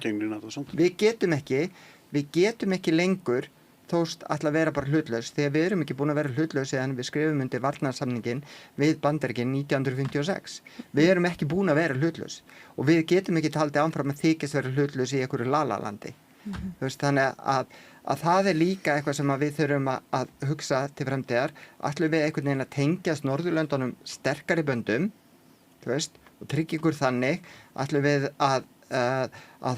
Við getum ekki lengur þóst alltaf að vera bara hlutlaus, þegar við erum ekki búin að vera hlutlaus en við skrifum undir varnarsamningin við Bandaríkin 1956. Við erum ekki búin að vera hlutlaus og við getum ekki haldið áfram að þykjast vera hlutlaus í einhverju lalalandi. Þú veist, þannig að það líka eitthvað sem við þurfum að hugsa til framtíðar. Ætlum við einhvern veginn að tengjast Norðurlöndunum sterkari böndum, þú veist, og tryggja ykkur þannig, ætlum við að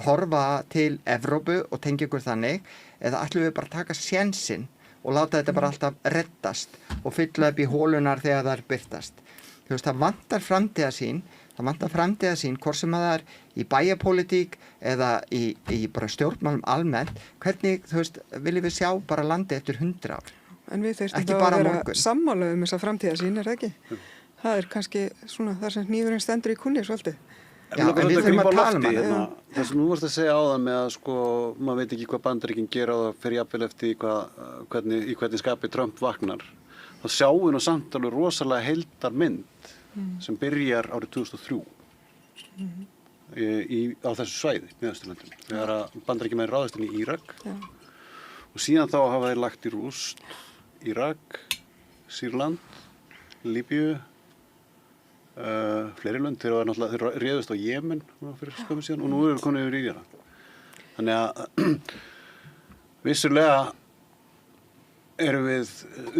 horfa til Evrópu og tengja ykkur þannig, eða ætlum við bara að taka sénsinn og láta þetta bara alltaf reddast og fylla upp í hólunar þegar það byrtast. Þú veist, það vantar framtíðarsýn, hvort sem það í bæjarpólitík eða í bara stjórnmálum almennt, hvernig, þú veist, viljum við sjá bara landi eftir 100 ár. En við þurfum að vera sammála þessa framtíðarsýn, það ekki? Það kannski svona þar sem hnífurinn stendur í kunni svolítið. Já, en við þurfum að tala um hana. Það sem þú varst að segja á það með að sko, maður veit ekki hvað Bandaríkin gera og það fer jafnvel eftir í hvernig skapi Trump vaknar. Þá sjáum við nú samt alveg rosalega heildarmynd sem byrjar árið 2003 á þessu svæði, Miðausturlöndum. Þegar að Bandaríkjamenn ráðast inn í Írak og síðan þá hafa þeir lagt í rúst Írak, Sýrland, Líbíu, fleiri lönd, þeir réðust á Jemen fyrir skömmu síðan og nú eru konið yfir Írak. Þannig að vissulega erum við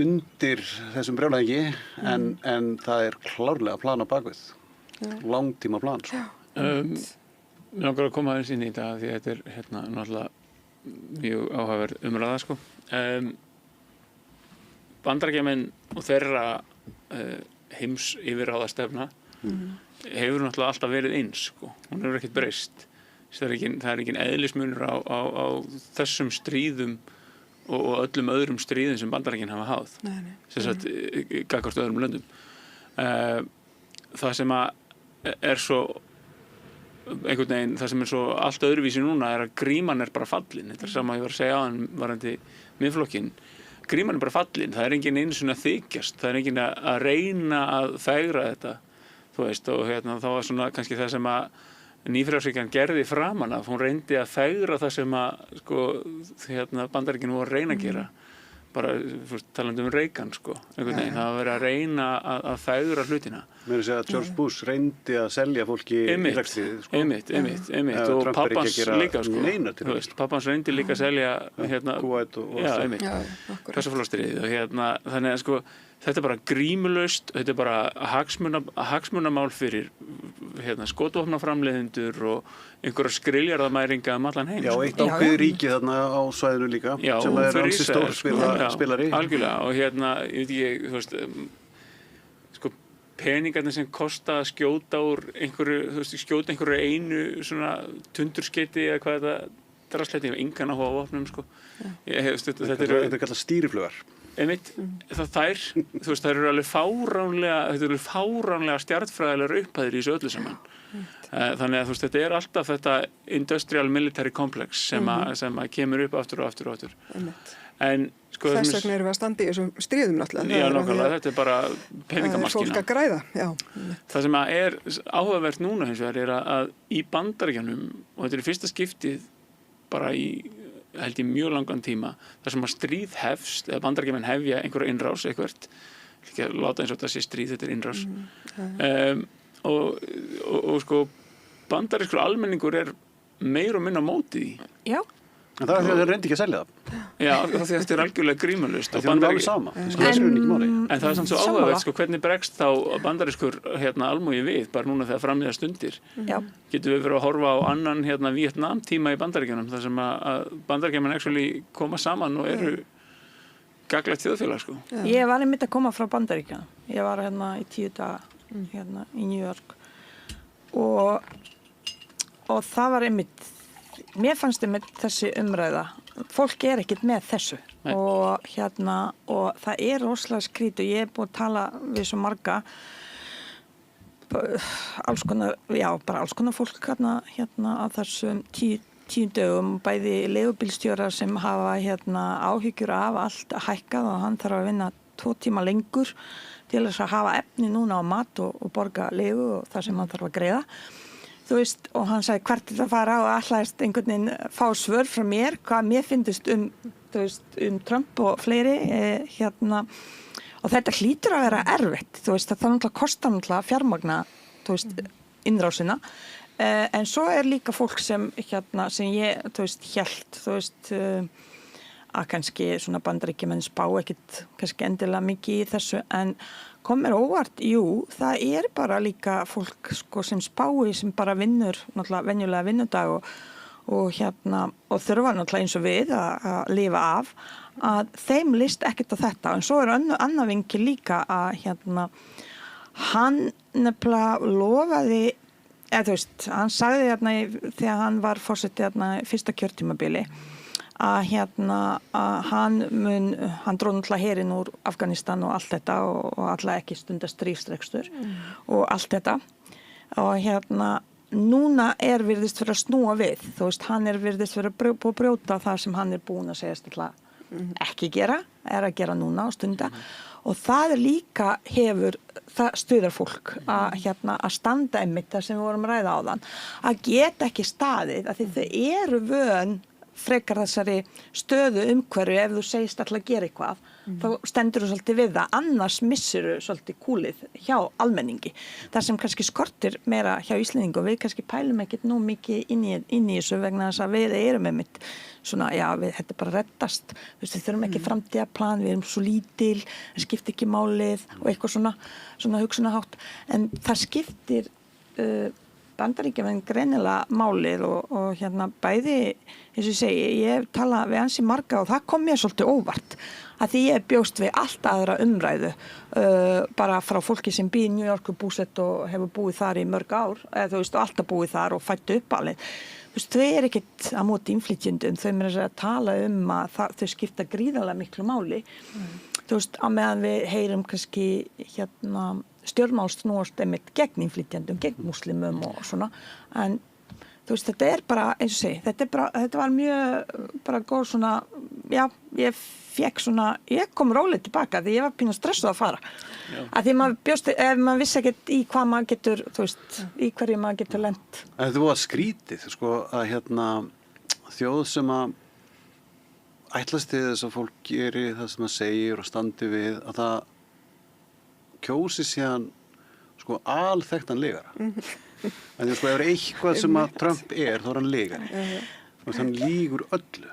undir þessum brjálæðingi en það klárlega plan á bakvið. Langtíma plan. Mér langar að koma aðeins inn í þetta því að þetta hérna náttúrulega mjög áhugaverð umræða sko. Bandaríkjamenn og þeirra heims yfirráðastefna hefur náttúrulega alltaf verið eins sko. Hún hefur ekkert breyst. Það er ekki eðlismunur á þessum stríðum og öllum öðrum stríðum sem Bandaríkin hafa háð. Sem sagt, gagnvart öðrum löndum. Það sem er svo einhvern veginn, það sem er svo allt öðruvísi núna er að gríman bara fallin. Þetta sama ég var að segja á hann varandi Miðflokkinn. gríman bara fallin, það engin einu svona þykjast, það engin að reyna að fegra þetta, þú veist, og þá var svona kannski það sem að nýfrjálshyggjan gerði framan af, hún reyndi að fegra það sem að sko, Bandaríkin voru að reyna að gera, bara talandi Reagan sko, einhvern veginn, það var verið að reyna að fegra hlutina. Mér er að segja að George Bush reyndi að selja fólki í rekstrið, sko. Einmitt, og pappans líka, sko. Þú veist, pappans reyndi líka að selja, Kuwait og Persaflóastriðið, og þannig að sko, þetta er bara grímulaust, þetta er bara hagsmunamál fyrir skotvopnaframleiðendur og einhverja skriljarðamæringa allan heim. Já, eitt ákveðið ríki þarna á svæðinu líka, sem er ansi stór spilari. Algjörlega, og ég veit ekki, þú veist, sko, peningarnir sem kosta að skjóta úr einhverju, þú veist, skjóta einhverju einu svona tundurskeyti eða hvað þetta drasleiti, ég hef engan áhuga á vopnum, sko. Þetta er kallað stýriflugar. Einmitt, þær eru alveg fáránlega stjarnfræðilegar upphæðir í þessu öllu saman. Þannig að þetta er alltaf þetta industrial military complex sem að kemur upp aftur og aftur og aftur. En sko þess vegna erum við að standa í þessum stríðum náttúrulega. Já, nákvæmlega, þetta er bara peningamaskína. Fólk að græða, já. Það sem er áhugavert núna hins vegar er að í Bandaríkjunum, og þetta er fyrsta skiptið bara í held ég mjög langan tíma, þar sem að stríð hefst, eða Bandaríkjamenn hefja einhverja innrás eitthvert, ekki að láta eins og þetta sé stríð, þetta er innrás. Og sko bandarískur almenningur er meir og minna mótið í. Já. En það er því að þeir reyndi ekki að selja það. Já, því þetta er algjörlega grímulaust. Það er alveg sama. En það er samt svo áhugavert, sko, hvernig bregst þá bandarískur almúgi við, bara núna þegar framliða stundir. Já. Getum við verið að horfa á annan Vietnam tíma í Bandaríkjunum, þar sem að Bandaríkjamenn actually koma saman og eru gagnlegt þjóðfélag, sko. Já. Ég var einmitt að koma frá Bandaríkjunum. Ég var í 10 daga í New York og það var einmitt. Mér fannst með þessi umræða, fólk ekkert með þessu og það er rosalega skrít og ég búið að tala við svo marga alls konar fólk á þessum 10 dögum, bæði leigubílstjórar sem hafa áhyggjur af allt hækkað og hann þarf að vinna 2 tíma lengur til þess að hafa efni núna á mat og borga leigu og það sem hann þarf að greiða. Þú veist, og hann sagði hvert þetta fara og ætlaðist einhvern veginn fá svör frá mér, hvað mér finnst Trump og fleiri, og þetta hlýtur að vera erfitt, þú veist, það náttúrulega kostar náttúrulega fjármagna, þú veist, innrásina, en svo líka fólk sem ég, þú veist, hélt, þú veist, að kannski svona Bandaríkjamenn spá ekkit kannski endilega mikið í þessu, en kom mér óvart, það bara líka fólk sko, sem spái, sem bara vinnur náttúrulega venjulega vinnudag og þurfa náttúrulega eins og við að lifa af, að þeim list ekkert á þetta, en svo annað vinkil líka að hann nefnilega lofaði, eða þú veist, hann sagði þegar hann var forseti fyrsta kjörtímabili, að hann dróð náttúrulega herinn úr Afganistan og allt þetta og alltaf ekki stunda stríðsrekstur og allt þetta og núna virðist fyrir að snúa við, þú veist, hann virðist fyrir að brjóta það sem hann búinn að segjast ekki gera, að gera núna og stunda og það líka það stuðar fólk að standa einmitt það sem við vorum að ræða áðan, að geta ekki staðið, að þau eru vön frekar þessari stöðu umhverju ef þú segist alltaf að gera eitthvað þá stendur þú svolítið við það, annars missir þú svolítið kúlið hjá almenningi. Það sem kannski skortir meira hjá Íslendingu og við kannski pælum ekkert nú mikið inn í þessu vegna þess að við erum einmitt svona, þetta bara reddast, við þurfum ekki framtíðarplan, við erum svo lítil, það skiptir ekki málið og eitthvað svona hugsunarhátt, en það skiptir Bandaríkjamenn greinilega málið og bæði, eins og ég segi, ég hef talað við ansi marga og það kom mér svolítið óvart að því ég bjóst við allt aðra umræðu bara frá fólki sem býr í New York og búsett og hefur búið þar í mörg ár, eða þú veist, og alltaf búið þar og fættu upp alveg. Þú veist, þau ekkert á móti innflytjendum, þau að tala að þau skipta gríðarlega miklu máli. Þú veist, á meðan við heyrum kannski stjórnmál snúast einmitt gegn innflytjendum, gegn múslimum og svona, en þú veist, þetta bara, eins og segi, þetta var mjög bara góð svona, já, ég kom rólega tilbaka því ég var pínu stressuð að fara. Að því maður vissi ekkert í hvað maður getur, þú veist, í hverju maður getur lent. En þetta var skrítið, sko, að þjóð sem að ætlast til þess að fólk geri það sem það segir og standi við, að það kjósi síðan, sko, alþekktan legara. En því, sko, ef eitthvað sem að Trump þá hann legari. Hann lýgur öllu.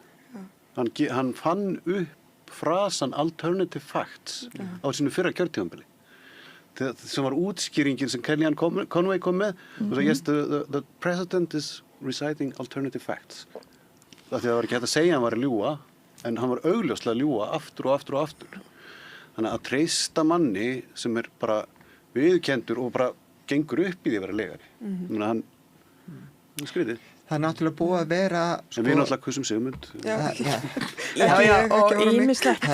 Hann fann upp frasan alternative facts á sínu fyrra kjörtímabili sem var útskýringin sem Kellyanne Conway kom með og svo yes, the president is reciting alternative facts það var ekki hægt að segja hann var að ljúga en hann var augljóslega að ljúga aftur og aftur og aftur þannig að treysta manni sem bara viðurkenndur og bara gengur upp í því að vera legari þannig að hann skrítið. Það náttúrulega búið að vera... En við náttúrulega kusum Sigmund. Já, og ýmislegt.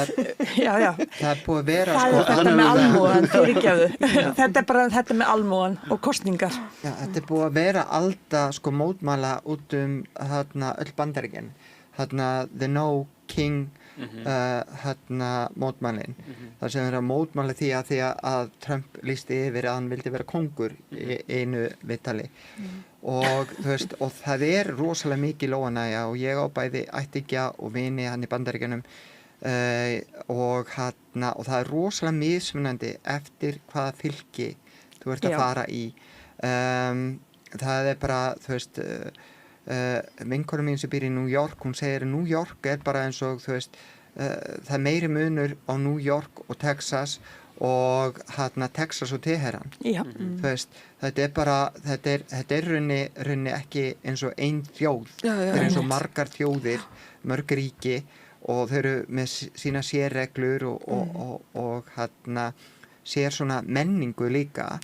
Já. Það búið að vera... Það þetta með almúgan, fyrirgefðu. Þetta með almúgan og kostningar. Já, þetta búið að vera alltaf mótmæla út öll Bandaríkin. The No King mótmælin. Það sem er að mótmæla því að Trump lýsti yfir að hann vildi vera kóngur í einu viðtali. Og þú veist, og það er rosalega mikið óánægja og ég á bæði ættingja og vini hann í Bandaríkjunum og það er rosalega mismunandi eftir hvaða fylki þú ert að fara í. Það er bara, þú veist, vinkona mín sem býr í New York, hún segir að New York er bara eins og, þú veist, það er meiri munur á New York og Texas og Texas og Teheran. Þú veist, þetta er bara, þetta er runni ekki eins og ein þjóð. Þetta er eins og margar þjóðir, mörg ríki og þau eru með sína sérreglur og sér svona menningu líka.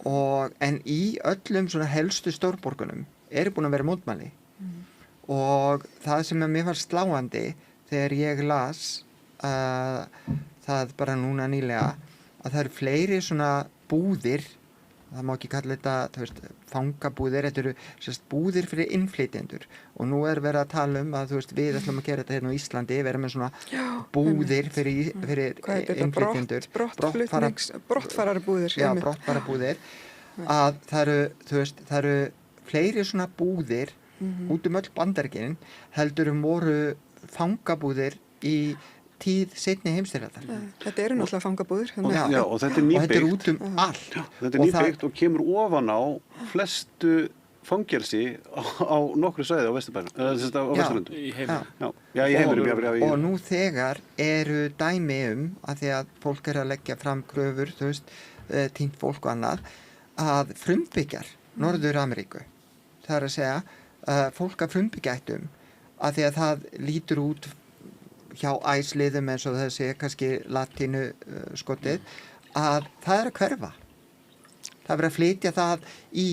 En í öllum svona helstu stórborgunum eru búin að vera mótmæli og það sem mér var sláandi þegar ég las það bara núna nýlega að það eru fleiri svona búðir, það má ekki kalla þetta, þú veist, fangabúðir, þetta eru búðir fyrir innflytjendur og nú er verið að tala að, þú veist, við ætlum að gera þetta hérna á Íslandi, vera með svona búðir fyrir innflytjendur. Brottfararbúðir. Já, brottfararbúðir. Að það eru, þú veist, það eru fleiri svona búðir út öll Bandaríkin heldur voru fangabúðir í tíð seinni heimsstyrjaldar. Þetta eru náttúrulega fangabúðir. Já, og þetta er nýbyggt. Og þetta er út allt. Þetta er nýbyggt og kemur ofan á flestu fangelsi á nokkru svæði á Vesturbænum, á Vesturlöndum. Í heiminum. Já, í heiminum. Og nú þegar eru dæmi að því að fólk er að leggja fram kröfur, þú veist, týnt fólk og annað, að frumbyggjar Norður-Ameríku, það er að segja fólk af frumbyggættum, að því að það lítur út hjá æsliðum eins og þessi kannski latínu skotið, að það er að hverfa. Það verður að flytja það í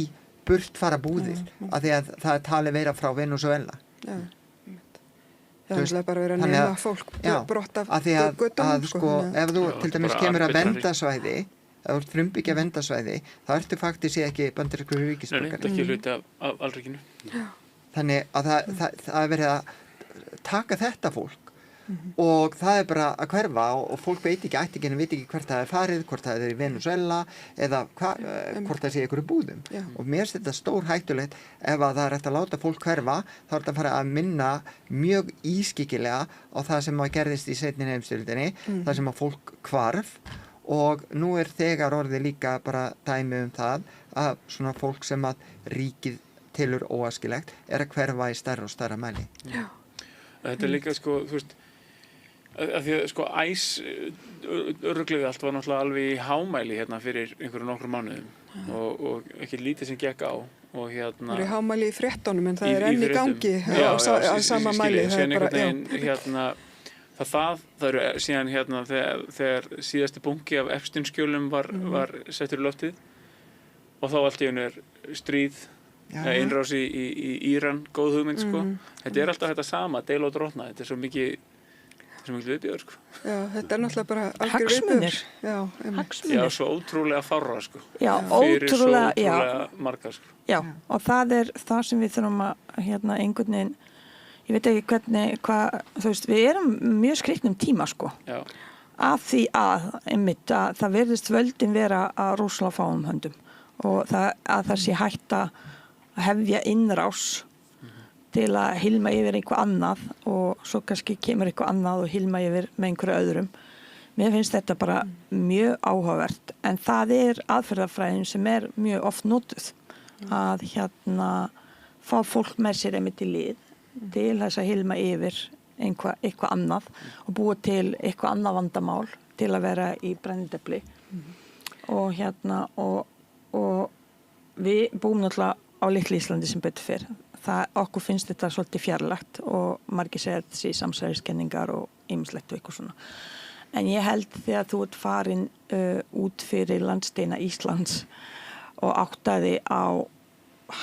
burtfara búðir, að því að það er talið vera frá Venezuela. Já, það er bara verið að nema fólk brott af göttum. Sko, ef þú til dæmis kemur að vendasvæði, ef þú ert frumbyggja vendasvæði, þá ertu faktiskt ekki bandarískur ríkisborgari. Nei, ekki hluti af alríkinu. Þannig að það er verið að taka þetta fólk og það er bara að hverfa og fólk veit ekki, ættingin veit ekki hvert það er farið, hvort það er í Venezuela eða hvort það sé ykkur búðum. Og mér finnst þetta stór hættulegt ef að það er eftir að láta fólk hverfa, þá er þetta að fara að minna mjög ískyggilega á það sem að gerðist í seinni heimsstyrjöldinni, það sem að fólk hvarf og nú er þegar orðið líka bara dæmi það að svona fólk sem að ríkið tilur óæskilegt er að hverfa í stærra og stærra mæli. Já. Þetta er líka sko, þú veist, af því að sko örugglega allt var náttúrulega alveg í hámæli hérna fyrir einhverjum nokkrum mánuðum og ekki lítið sem gekk á og hérna... Það er í hámæli í fréttunum en það er enn í gangi á sama mæli. Síðan einhvern veginn hérna, það eru síðan hérna þegar síðasti bunki af Epstein-skjölum var settur í loftið og þá allt í einu er stríð, innrás í Íran, góð hugmynd sko. Þetta er alltaf þetta sama, deila og drotna, þetta er svo mikið viðbjóður sko. Já, þetta er náttúrulega bara algjör viðbjóður. Hagsmunir. Já, svo ótrúlega fárra sko. Já, fyrir svo ótrúlega marga sko. Já, og það er það sem við þurfum að einhvern veginn ég veit ekki þú veist, við erum mjög skrýtnum tíma sko. Já. Að því einmitt að það verðist völdin vera að rosalega fáum höndum og það sé hægt að hefja innrás til að hilma yfir eitthvað annað og svo kannski kemur eitthvað annað og hilma yfir með einhverju öðrum. Mér finnst þetta bara mjög áhugavert en það aðferðafræðin sem mjög oft notuð að fá fólk með sér einmitt í lið til þess að hilma yfir eitthvað annað og búa til eitthvað annað vandamál til að vera í brennidepli og við búum náttúrulega á litlu Íslandi sem betur fyrr. Okkur finnst þetta svolítið fjarlægt og margir segja þessi samsæriskenningar og ýmislegt og eitthvað svona. En ég held þegar þú ert farin út fyrir landsteina Íslands og áttaði á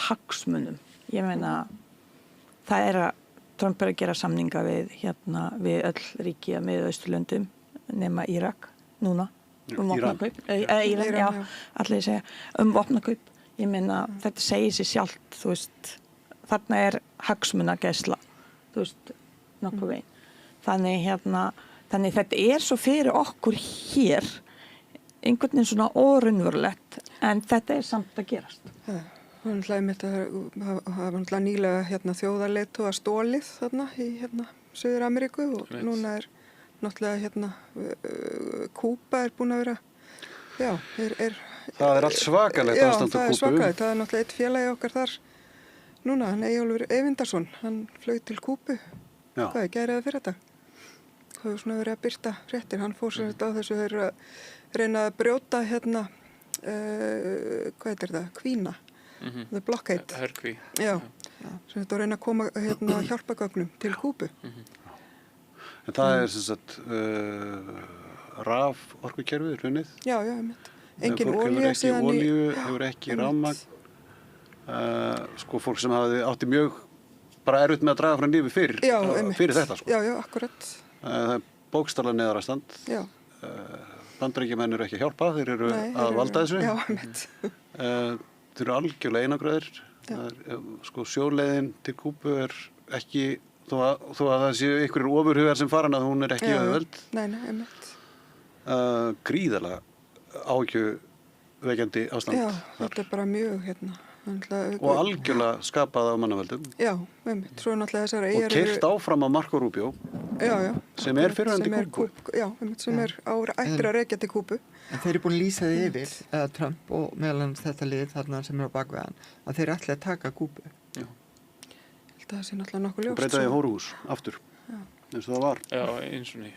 hagsmunum. Ég meina, það að Trump að gera samninga við öll ríki að Miðausturlöndum nema Írak núna vopnakaup. Íran, já, allir segja vopnakaup. Ég meina, þetta segir sér sjálft, þú veist, þarna hagsmunagæsla, þú veist, nokkuð veginn. Þannig þetta svo fyrir okkur hér einhvern veginn svona óraunverulegt en þetta samt að gerast. Það var náttúrulega nýlega þjóðarleiðtoga stólið þarna í Suður Ameríku og núna náttúrulega Kúba búin að vera það allt svakalegt ástand á Kúbu. Það svakalegt, það náttúrulega eitt félagi okkar þar núna, hann Eyjólfur Eyvindarsson, hann flaug til Kúbu. Hvað gæriði fyrir þetta? Það hefur svona verið að birta fréttir, hann fór sér á þessu að reyna að brjóta hvað heitir það? Kvína. The blockade. Hörkví. Já. Sem þetta að reyna að koma hjálpagögnum til Kúbu. En það sem sagt raforkukerfið hrunnið. Já, einmitt. Engin olía síðan hefur ekki rafmagn. Sko fólk sem átti mjög bara erfitt með að draga frá lífi fyrir þetta sko. Já, akkurat. Það bókstaflega neyðarastand. Já. Bandaríkjamenn eru ekki að hjálpa, þeir eru að valda þessu. Já, einmitt. Þeir eru algjörlega einangraðir. Sko sjóleiðin til Kúbu ekki, þó að það séu einhverjir ofurhugar sem fara að hún ekki auðveld. Nei, einmitt. Gríðarlega áhyggjuvekjandi ástand. Já, þetta bara mjög og algjörlega skapað af mannavöldum. Já, einmitt. Svo náttúrulega þessar og keyrt áfram af Marco Rubio sem fyrrverandi Kúbu. Já, einmitt, sem ættir að rekja til Kúbu. En þeir eru búin að lýsa þið yfir, Trump og meðal hans þetta lið þarna sem á bakvið hann, að þeir ætla að taka Kúbu. Já. Ég held að það sé náttúrulega nokkuð ljóst. Breyta í hóruhús, aftur, eins og það var. Já, eins og ný.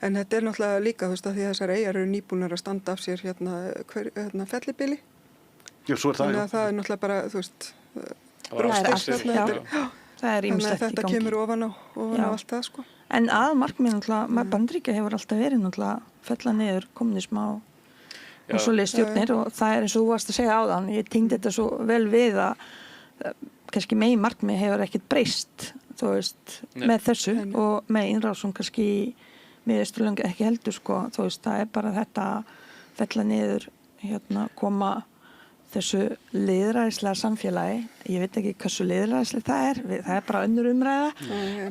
En þetta náttúrulega líka, þú veist, að því að þessar eyjar eru nýbúnar að standa af sér fellibili. Já, svo það, þannig að það náttúrulega bara, þú veist, brústist. Það ýmislegt í gangi. Þannig að þetta kemur ofan á allt það, sko. En aðalmarkmið náttúrulega, Bandaríkja hefur alltaf verið náttúrulega fella niður kommunisma og svo stjórnir og það eins og þú varst að segja áðan, ég tengdi þetta svo vel við að kannski megin markmið hefur ekkert breyst, þú veist, með þessu og með innrásum kannski Miðausturlönd ekki heldur, sko, þú veist, það bara þetta fella niður, koma þessu lýðræðislega samfélagi, ég veit ekki hversu lýðræðislega það bara önnur umræða,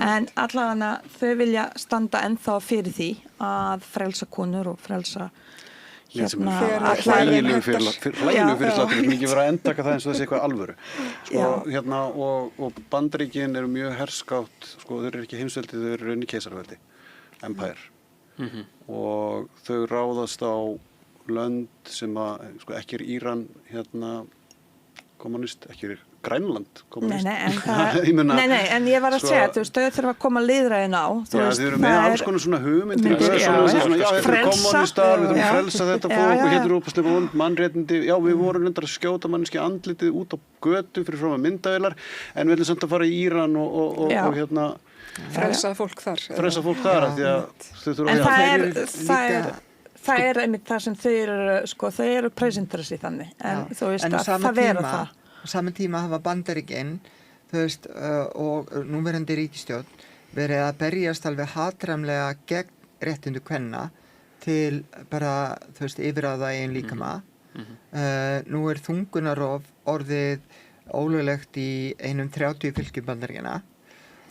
en allavega þau vilja standa ennþá fyrir því að frelsa konur og frelsa hlægilegu fyrirsláttur sem ekki vera að endtaka það eins og þessi eitthvað alvöru sko, og Bandaríkin eru mjög herskátt, sko, þau eru ekki heimsveldi, þau eru rauninni keisaraveldi, empire og þau ráðast á lönd sem sko, ekki Íran kommunist, ekki Grænland kommunist. En ég var að segja, þú veist, þau þurfa að koma lýðræðin á. Þau eru með alls konar svona hugmyndir. Þetta er kommunistar, við þurfum að frelsa þetta fólk og hér úrpastlega vond mannréttindi. Já, við vorum reyndar að skjóta manneski andlitið út á götu fyrir frá með myndavélar, en við ætlum samt að fara í Íran og frelsa fólk þar. Frelsa fólk þar, af því að þau þurfa að það einmitt það sem þau eru, sko, þau eru presentarsi þannig, en þú veist að það vera það. Á saman tíma hafa Bandaríkin, þú veist, og núverandi ríkisstjórn verið að berjast alveg hatramlega gegn réttindu kvenna til bara, þú veist, yfiráða eigin líkama. Nú þungunarof orðið ólöglegt í einum 30 fylkjum Bandaríkjanna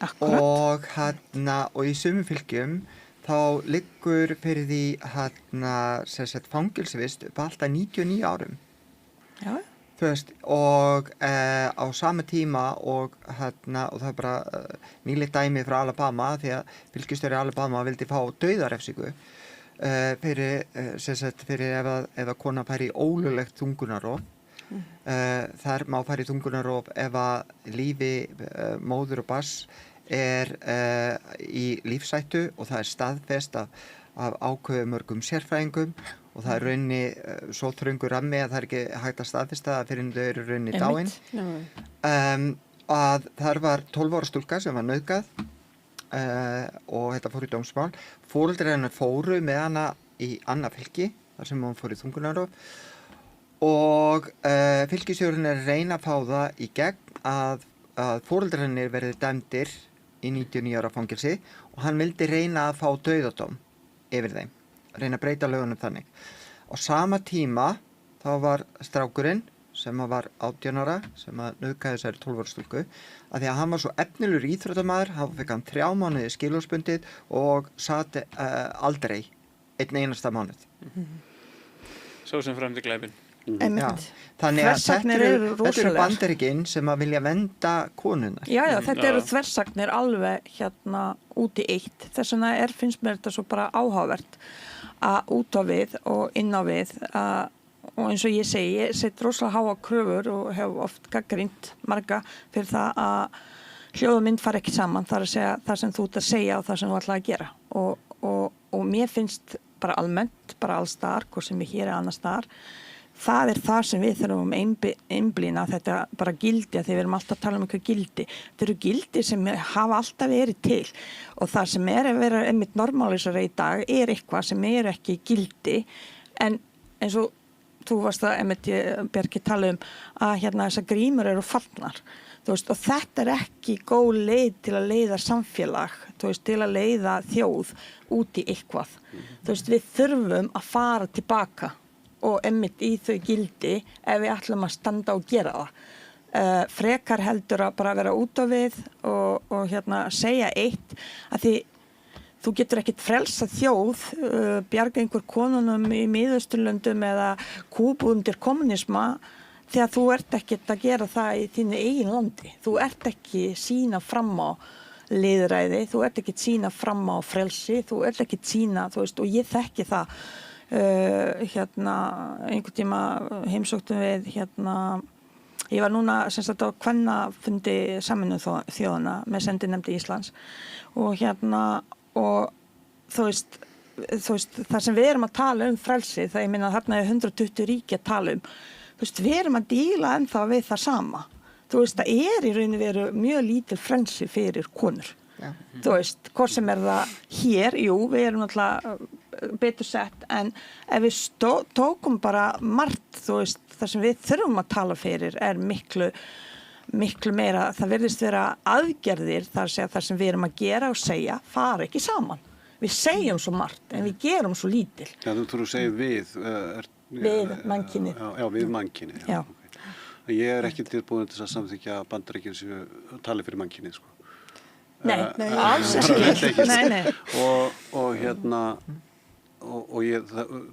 og í sumum fylgjum þá liggur fyrir því fangelsvist upp alltaf 99 árum. Já. Þú veist, og á sama tíma og það bara nýlegt dæmi frá Alabama því að fylgjustjóri Alabama vildi fá dauðarefsingu fyrir ef að kona færi í ólöglegt þungunarrof. Þar má færi í þungunarrof ef að lífi móður og barns í lífshættu og það staðfest af ákveðu mörgum sérfræðingum og það raunni svo þröngur rammi að það ekki hægt að staðfesta fyrir þau eru raunni dáin. Að þar var 12 ára stúlka sem var nauðgað og þetta fór í dómsmál. Foreldrar hennar fóru með hana í annað fylki þar sem hún fór í þungunarrof og fylkisstjórinn að reyna að fá það í gegn að foreldrar hennar verði dæmdir í 99 ára fangelsi og hann vildi reyna að fá dauðadóm yfir þeim, reyna að breyta lögunum þannig. Á sama tíma þá var strákurinn sem var 18 ára sem að nauðgaði þessari 12 ára stúlku að því að hann var svo efnilegur íþróttamaður, hann fekk hann 3 mánuði skilorðsbundið og sat aldrei einn einasta mánuð. Svo sem fremdi glæpinn. Þannig að þetta eru Bandaríkin sem að vilja vernda konunnar. Já, þetta eru þversagnir alveg út í eitt. Þess vegna finnst mér þetta svo bara áhugavert að út á við og inn á við og eins og ég segi, ég set rosalega háa kröfur og hef oft gagnrýnt marga fyrir það að hljóð og mynd fara ekki saman, þar að segja það sem þú ert að segja og það sem þú ætlaði að gera og mér finnst bara almennt, bara allstaðar, hvort sem ég hér annars staðar. Það það sem við þurfum einblína, þetta bara gildi, að því við erum alltaf að tala eitthvað gildi. Þetta eru gildi sem hafa alltaf verið til og það sem að vera einmitt normalísara í dag eitthvað sem ekki gildi en eins og þú varst að einmitt Bjarki tala að þessar grímur eru fallnar. Þú veist, og þetta ekki góð leið til að leiða samfélag, þú veist, til að leiða þjóð út í eitthvað. Þú veist, við þurfum að fara tilbaka og einmitt í þau gildi ef við ætlum að standa og gera það. Frekar heldur að bara vera út á við og segja eitt að því þú getur ekkert frelsa þjóð, bjarga einhver konunum í Miðausturlöndum eða kúbu undir kommunisma þegar þú ert ekkert að gera það í þínu eigin landi. Þú ert ekki sýna fram á lýðræði, þú ert ekki sýna fram á frelsi, þú ert ekki sýna, þú veist, og ég þekki það. Einhvern tíma heimsóttum við ég var núna sem sagt á kvennafundi Sameinuðu þjóðanna með sendinefndi Íslands og þú veist það sem við erum að tala frelsi, það ég minna þarna 120 ríki að tala þú veist, við erum að díla ennþá við það sama, þú veist, það í raun og veru mjög lítil frelsi fyrir konur. Já. Þú veist, hvort sem það hér, jú, við erum náttúrulega betur sett, en ef við tókum bara margt, þú veist, það sem við þurfum að tala fyrir miklu meira, það virðist vera aðgerðir, það sem við erum að gera og segja, fara ekki saman. Við segjum svo margt, en við gerum svo lítil. Já, þú trúi að segja við. Við mannkynið. Já, við mannkynið. Já. Okay. Ég ekki tilbúin til að samþykja að Bandaríkin sem tali fyrir mannkynið, sko. Nei, alls ekki. Nei. Og ég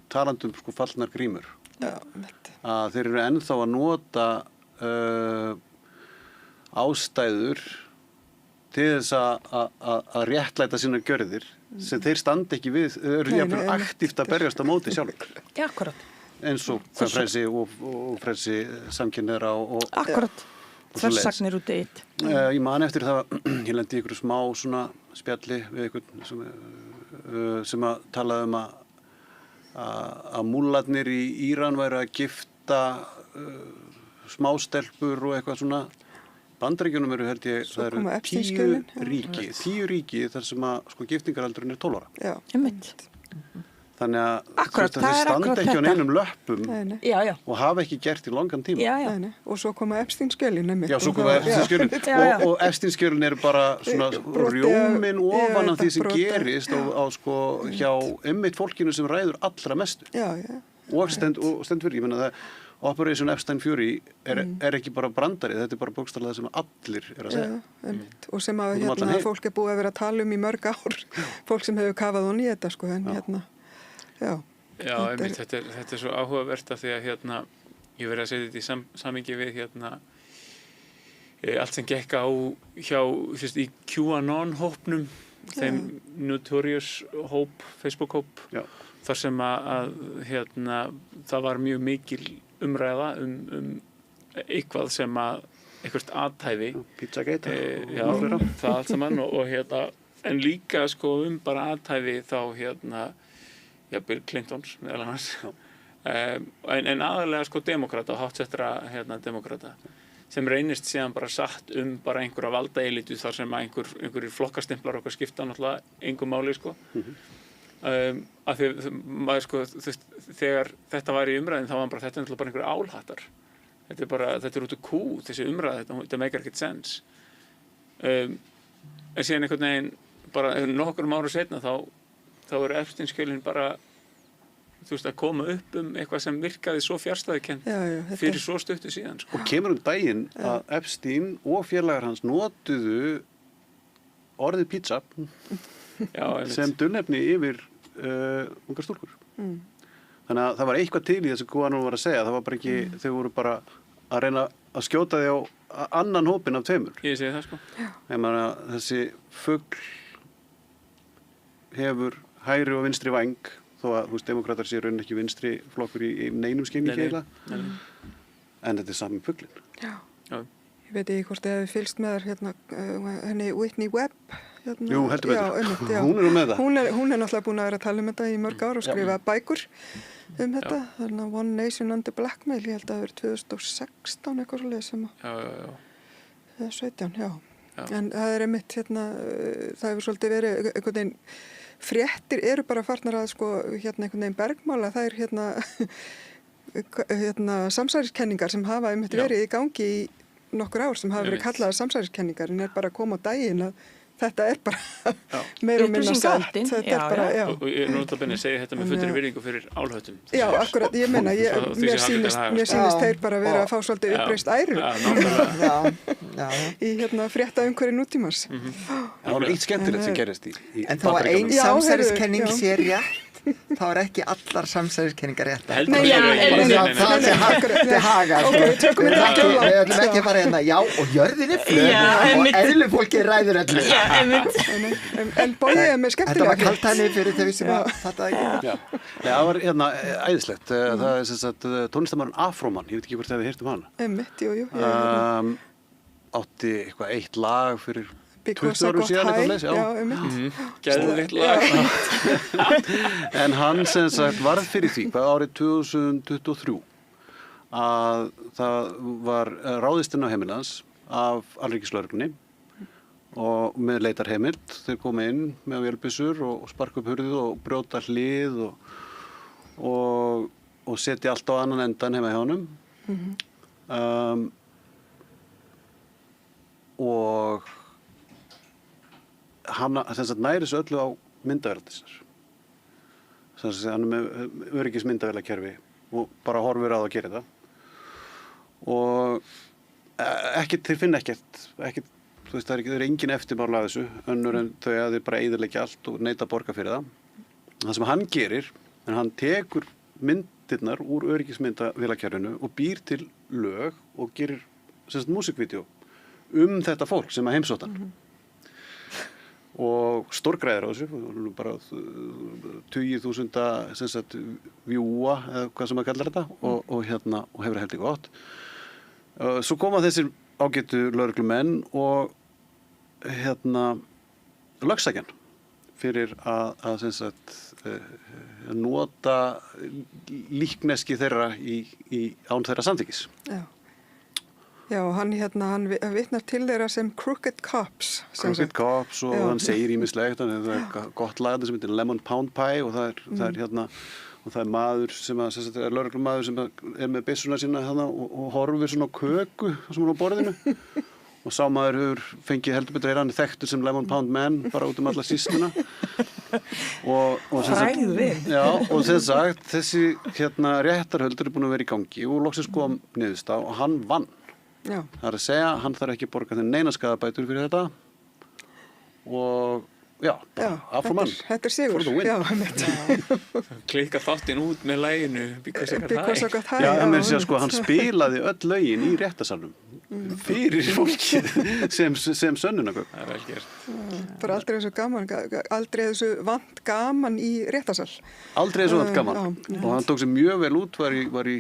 talandi sko fallnar grímur að þeir eru ennþá að nota ástæður til þess að réttlæta sínar gjörðir sem þeir standi ekki við, eru jafnvel aktíft að berjast á móti sjálfur. Já, akkurat. Eins og frelsi og frelsi samkynhneigðra og akkurat. Þversagnir út í eitt. Ég man eftir það, ég lendi í einhverju smá svona spjalli við einhvern sem að talaði að múlarnir í Íran væru að gifta smástelpur og eitthvað svona. Bandaríkjunum eru held ég, það eru 10 ríki þar sem að sko giftingaraldurinn 12 ára. Já. Einmitt. Þannig að þeir standa ekki á neinum löppum og hafa ekki gert í langan tíma. Já. Og svo koma Epstein-skjölin einmitt. Já, svo koma Epstein-skjölin og Epstein-skjölin eru bara svona rjóminn ofan af því sem gerist á sko hjá einmitt fólkinu sem ræður allra mestu. Já. Og stendur fyrir, ég meina það Operation Epstein Fury er ekki bara brandari, þetta bara bókstaflega það sem allir að segja. Já, og sem að fólk búið að vera að tala í mörg ár, fólk sem hefur kafað onni í þetta, sko, en já. Já, þetta svo áhugavert af því að ég verið að segja þetta í samhengi við allt sem gekk á hjá, í QAnon-hópnum, þeim Notorious hóp, Facebook-hóp, þar sem að það var mjög mikil umræða eitthvað sem að eitthvað athæfi Pizzagate það allt saman og en líka sko bara athæfi þá Bill Clintons meðal annars en aðalega sko demókrata og háttsettra demókrata sem reynist síðan bara satt bara einhverja valdaelitu þar sem að einhverjir flokkastimplar okkar skipta náttúrulega engu máli sko af því maður sko þegar þetta var í umræðin þá var bara þetta náttúrulega bara einhverju álhattar þetta út úr kú þessi umræð þetta meikar ekkert sens en síðan einhvern veginn bara nokkrum ára seinna þá eru Epstein-skjölin bara að koma upp eitthvað sem virkaði svo fjarstæðukennt fyrir svo stuttu síðan sko. Og kemur daginn að Epstein og félagar hans notuðu orðið pizza sem dulnefni yfir ungar stúlkur. Þannig að það var eitthvað til í þessu QAnon var að segja, það var bara ekki, þau voru bara að reyna að skjóta því á annan hópinn af tveimur. Ég segi það sko. Ég meina þessi fugl hefur hægri og vinstri væng þó að demókratar séu raunin ekki vinstri flokkur í neinum skilningi eiginlega. En þetta saman fuglinn. Já. Ég veit ekki hvort þið hefði fylgst með henni Whitney Webb. Jú, heldur betur. Hún er nú með það. Hún er náttúrulega búin að vera að tala þetta í mörg ár og skrifa bækur þetta. Þarna One Nation Under Blackmail, ég held að það verið 2016 eitthvað svoleiðis sem eða 17, En það er einmitt það hefur svolítið verið einhvern veginn fréttir eru bara farnar að sko einhvern veginn bergmála það samsæriskenningar sem hafa einmitt verið í gangi í nokkur ár sem hafa verið kallaðar samsæriskenningar en bara að koma á daginn að þetta bara meira og minna satt. Þetta bara, og ég notabene segi þetta með fullri virðingu fyrir álhöttum. Já, akkurat, ég meina, mér sýnist þeir bara vera að fá svolítið uppreist æru í frétta umhverju nútímans. Það var eitt skemmtilegt sem gerist í en þá var ein samsæriskenning sé rétt þá er ekki allar samsæriskenningar rétt. Það er haga. Við ætlum ekki að fara já, og jörðin er flög og eðlufólki ræður öllu. En bóðið er með skemmtilega. Þetta var kaltæni fyrir þau sem að þetta ekki. Það var æðislegt. Það er sem sagt tónlistarmaðurinn Afroman, ég veit ekki hvort þið hefði heyrt hana. Einmitt, jú. Átti eitthvað eitt lag fyrir Because I got high. Geðveikt lag. En hann sem sagt varð fyrir því árið 2023 að það var ráðist inn á heimili hans af alríkislögreglunni og með leitarheimild þeir komu inn með vélbyssur og sparka upp hurðið og brjóta hlið og setja allt á annan endan heima hjá honum og hann næri þessu öllu á myndavélarnar. Hann er með öryggismyndavélakerfi og bara horfir á það að gera það. Og þeir finna ekkert, það er engin eftirmál af þessu, önnur en þau að þeir bara eyðileggja allt og neita að borga fyrir það. Það sem hann gerir, en hann tekur myndirnar úr öryggismyndavélakerfinu og býr til lög og gerir músikvídeó þetta fólk sem að heimsóta hann. Og stórgræðir á þessu, bara 20.000 vjúa eða hvað sem maður kallar þetta og hefur heldur gott. Svo koma þessir ágætu lögreglumenn og lögsækjan fyrir að nota líkneski þeirra án þeirra samþykkis. Já, hann vitnar til þeirra sem Crooked Cops. Crooked Cops og hann segir ýmislegt, það er gott lag sem heitir Lemon Pound Pie og það er maður sem er lögreglumaður sem er með byssuna sína og horfir svona á köku sem er á borðinu og sá maður hefur fengið heldur betur hann er þekktur sem Lemon Pound Man bara út alla sýsluna og sem sagt þessi réttarhöldur er búin að vera í gangi og loksins kom niðurstaða og hann vann. Það er að segja, hann þarf ekki að borga þeim neina skaðabætur fyrir þetta og áfram hann. Þetta er sigur. Klikka þáttinn út með laginu Because I Got High. Já, hann spilaði öll lögin í réttarsalnum fyrir fólkið sem sönnunargögn. Það er vel gert. Bara aldrei þessu gaman, aldrei þessu vant gaman í réttarsal. Aldrei þessu vant gaman. Og hann tók sér mjög vel út, var í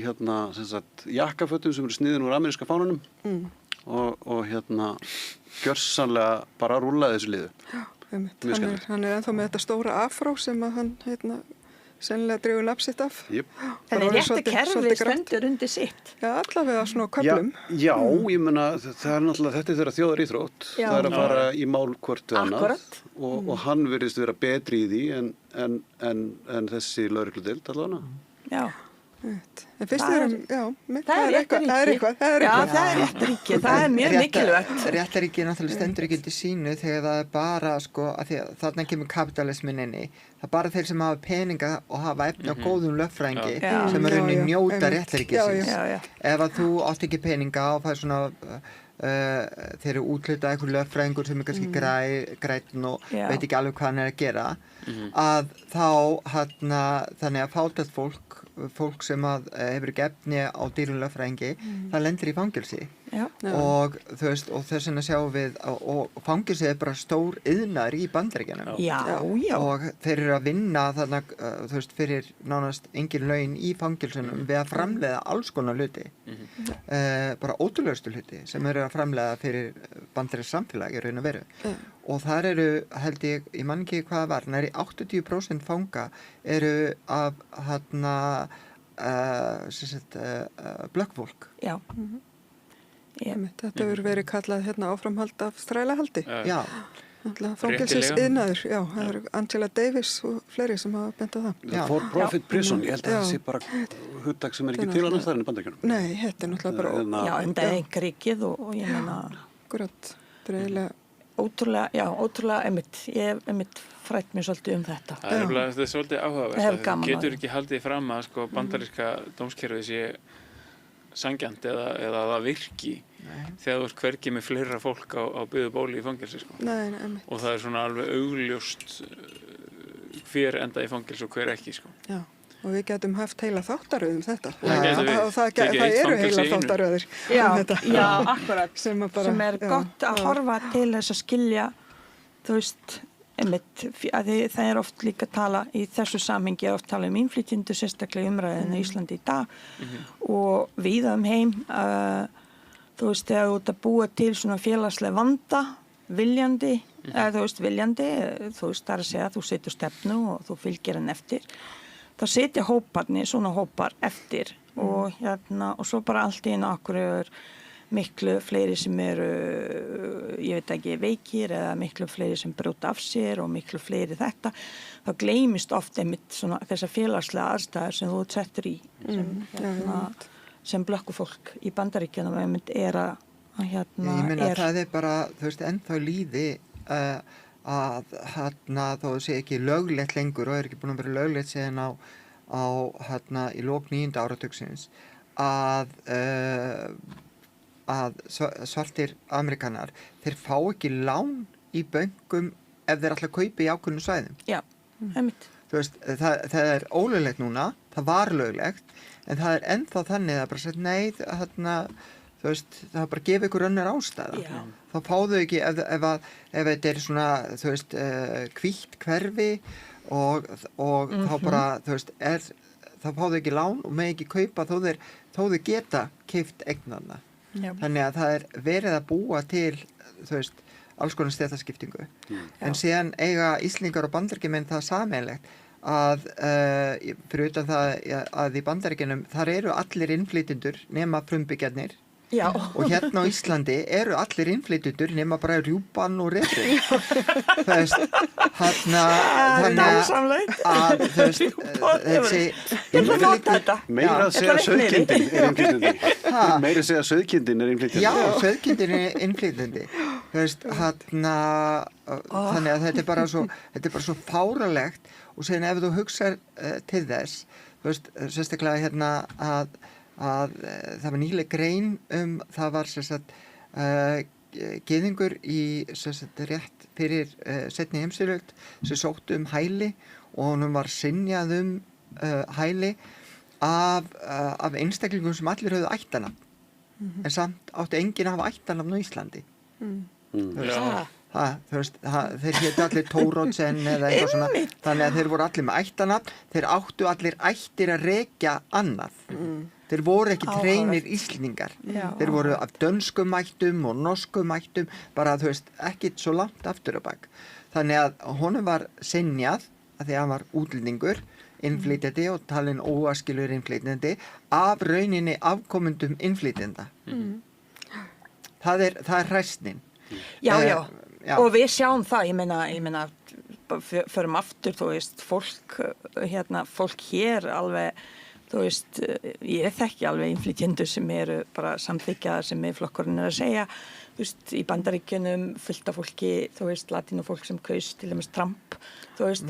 jakkafötum sem eru sniðin úr ameríska fánunum og gjörsamlega bara rúllaði þessu liðu. Hann er ennþá með þetta stóra afró sem að hann sennilega dregur nafn sitt af. En réttarkerfið stendur undir sitt. Já, allavega svona köflum. Já, ég meina það er náttúrulega þetta er þeirra þjóðaríþrótt. Það er að fara í mál hvort við annað og hann virðist vera betri í því en þessi lögregludeild allavega. Já. En fyrst það er eitthvað. Já, það er réttaríki. Það er mjög mikilvægt. Réttaríki náttúrulega stendur ekki til sínu þegar það er bara að því að þarna kemur kapitalismin inni. Það er bara þeir sem hafa peninga og hafa efni á góðum lögfræðingi sem er rauninni njóta réttaríkisins. Ef að þú átt ekki peninga og fær svona þeir eru útlitað einhver lögfræðingur sem er kannski grænn og veit ekki alveg hvað hann er að gera að þá þannig að fátækt fólk sem að hefur ekki efni á dýrum lögfræðingi það lendir í fangelsi og þú veist og þess vegna sjáum við og fangelsi er bara stór iðnaður í Bandaríkjunum og þeir eru að vinna þarna þú veist fyrir nánast engin laun í fangelsunum við að framleiða alls konar hluti bara ótrúlegustu hluti sem eru að framleiða fyrir bandarískt samfélag í raun og veru og þar eru held ég man ekki hvað það var næri 80% fanga eru af blökkfólk. Já. Þetta hefur verið kallað áframhald af þrælahaldi. Já. Fangelsis iðnaður, það eru Angela Davis og fleiri sem hafa bent á það. For profit prison, ég held að það sé bara hugtak sem er ekki til annars þar enn í Bandaríkjunum. Nei, þetta er náttúrulega bara... Já, en það er einkaríkið og ég meina... Akkurat, þetta er eiginlega... Ótrúlega einmitt. Ég hef frætt mér svolítið þetta. Það er svolítið áhugavert. Það getur ekki haldið fram að bandaríska dómskerfið sé sanngjarnt eða það virki þegar þú ert hvergi með fleira fólk á byggðu bóli í fangelsi. Nei, og það er svona alveg augljóst hver enda í fangelsi og hver ekki. Já. Og við getum haft heila þáttaröð þetta. Og það eru heila þáttaröðir þetta. Já, akkurat. Sem er gott að horfa til þess að skilja, þú veist, einmitt, að það er oft líka tala í þessu samhengi, oft tala innflytjendur, sérstaklega umræðinu í Íslandi í dag og víða heim, þú veist, þegar þú ert að búa til svona félagslega vanda, viljandi, þú veist, það er að segja að þú setur stefnu og þú fylgir hann eftir. Það setja svona hópar eftir og svo bara allt í einu okkur er miklu fleiri sem eru, ég veit ekki, veikir eða miklu fleiri sem brjóta af sér og miklu fleiri þetta. Það gleymist oft einmitt svona þessar félagslega aðstæður sem þú settur í sem blökkufólk í Bandaríkjunum einmitt er að Ég meina það er bara, þú veist, ennþá líði að þó sé ekki löglegt lengur og er ekki búin að vera löglegt síðan á í lok 9. áratugsins að svartir Amerikanar þeir fá ekki lán í bönkum ef þeir ætla að kaupa í ákveðnum svæðum. Já, einmitt. Þú veist, það er ólöglegt núna, það var löglegt en það er ennþá þannig að bara segja nei, þú veist, það er bara að gefa ykkur önnur ástæða. Þá fáðu ekki ef þetta er svona, þú veist, hvítt hverfi og þá bara, þú veist, þá fáðu ekki lán og með ekki kaupa þó þau geta keypt eignarna. Þannig að það er verið að búa til, þú veist, alls konar stéttaskiptingu. En síðan eiga Íslendingar og Bandaríkjamenn það sameiginlegt að fyrir utan það að í Bandaríkjunum þar eru allir innflytjendur nema frumbyggjarnir Já. Og hérna á Íslandi eru allir innflytjendur nema bara rjúpan og refri. Þú veist, þannig að þú veist, þessi meira að segja sauðkindin er innflytjandi. Meira að segja sauðkindin er innflytjandi. Já, sauðkindin er innflytjandi. Þú veist, þannig að þetta er bara svo fáralegt og síðan ef þú hugsar til þess, þú veist, sérstaklega hérna að það var nýleg grein það var gyðingur í rétt fyrir seinni heimsstyrjöld sem sóttu hæli og honum var synjað hæli af einstaklingum sem allir höfðu ættarnafn en samt átti enginn að hafa ættarnafn á Íslandi. Þú veist, þeir hétu allir Thoroddsen eða eitthvað svona, þannig að þeir voru allir með ættarnafn, þeir áttu allir ættir að rekja annað. Þeir voru ekki hreinir Íslendingar. Þeir voru af dönskum ættum og norskum ættum, bara þú veist, ekki svo langt aftur á bak. Þannig að honum var synjað, að því að hann var útlendingur, innflytjandi og talinn óaskilur innflytjandi, af rauninni afkomendum innflytjenda. Það er hræsnin. Já. Og við sjáum það, ég meina förum aftur, þú veist, fólk hér alveg, þú veist, ég þekki alveg innflytjendur sem eru bara samþykjaðar sem Miðflokkurinn er að segja, þú veist, í Bandaríkjunum fullt af fólki, þú veist, latínufólk sem kaus til dæmis Trump, þú veist,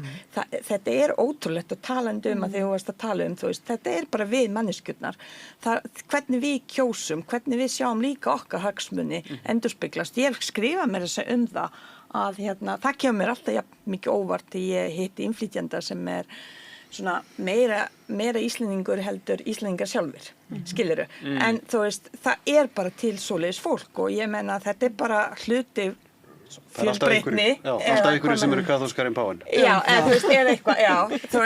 þetta er ótrúlegt að tala að því þú varst að tala þú veist, þetta er bara við manneskjurnar, hvernig við kjósum, hvernig við sjáum líka okkar hagsmuni endurspeglast, ég skrifa mér að segja það, að það kemur mér alltaf mikið óvart ég hitti innflytjenda sem er svona meira Íslendingur heldur Íslendingar sjálfur, skilurðu. En þú veist, það er bara til svoleiðis fólk og ég menna að þetta er bara hluti fjölbreytni. Alltaf einhverju sem eru kaþólskar en páfinn. Já, þú veist, eða eitthvað, þú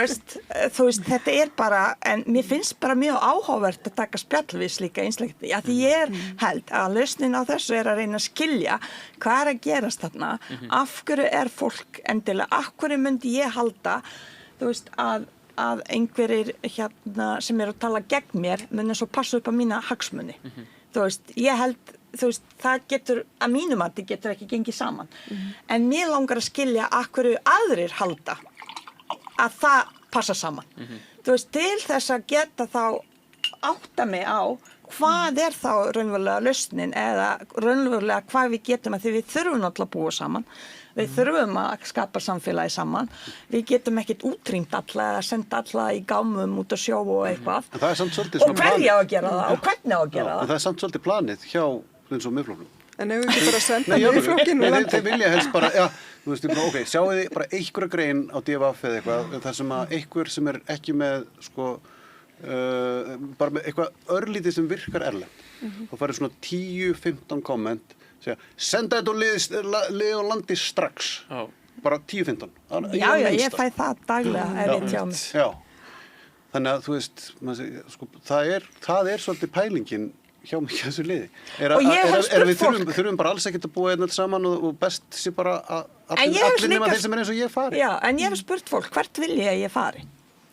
veist, þetta er bara, en mér finnst bara mjög áhugavert að taka spjall við slíka einstaklinga. Því ég held að lausnin á þessu er að reyna að skilja hvað er að gerast þarna, af hverju er fólk endilega, af hverju myndi ég halda, þú veist, að einhverjir sem eru að tala gegn mér muni svo passa upp á mína hagsmuni. Þú veist, ég held, þú veist, það getur, að mínum að það getur ekki gengið saman. En mér langar að skilja að hverju aðrir halda að það passa saman. Þú veist, til þess að geta þá átta mig á hvað er þá raunverulega lausnin eða raunverulega hvað við getum að því við þurfum alltaf að búa saman. Við þurfum að skapa samfélagi saman. Við getum ekkert útrýmt alla eða senda alla í gámum út að sjó og eitthvað. En það er samt svolítið svona planið. Og hverja á að gera það og hvernig á að gera það. En það er samt svolítið planið hjá eins og Miðflokknum. En ef við ekki bara senda Miðflokkinn úr landi. Þeir vilja helst bara, þú veist, ok, sjáu þið bara einhverja grein á DVF eða eitthvað, þar sem að einhver sem er ekki með, bara með eitthvað örlítið sem virkar erlend. Þá farið svona 10-15 komment segja, senda þetta lið og landi strax. Bara 10-15. Já, ég fæ það daglega ef ég tjá mig. Já, þannig að þú veist, það er svolítið pælingin hjá mig þessu liði. Við þurfum bara alls ekkert að búa einn saman og best sé bara að allir nema þeir sem er eins og ég fari. Já, en ég hef spurt fólk, hvert vil ég fari?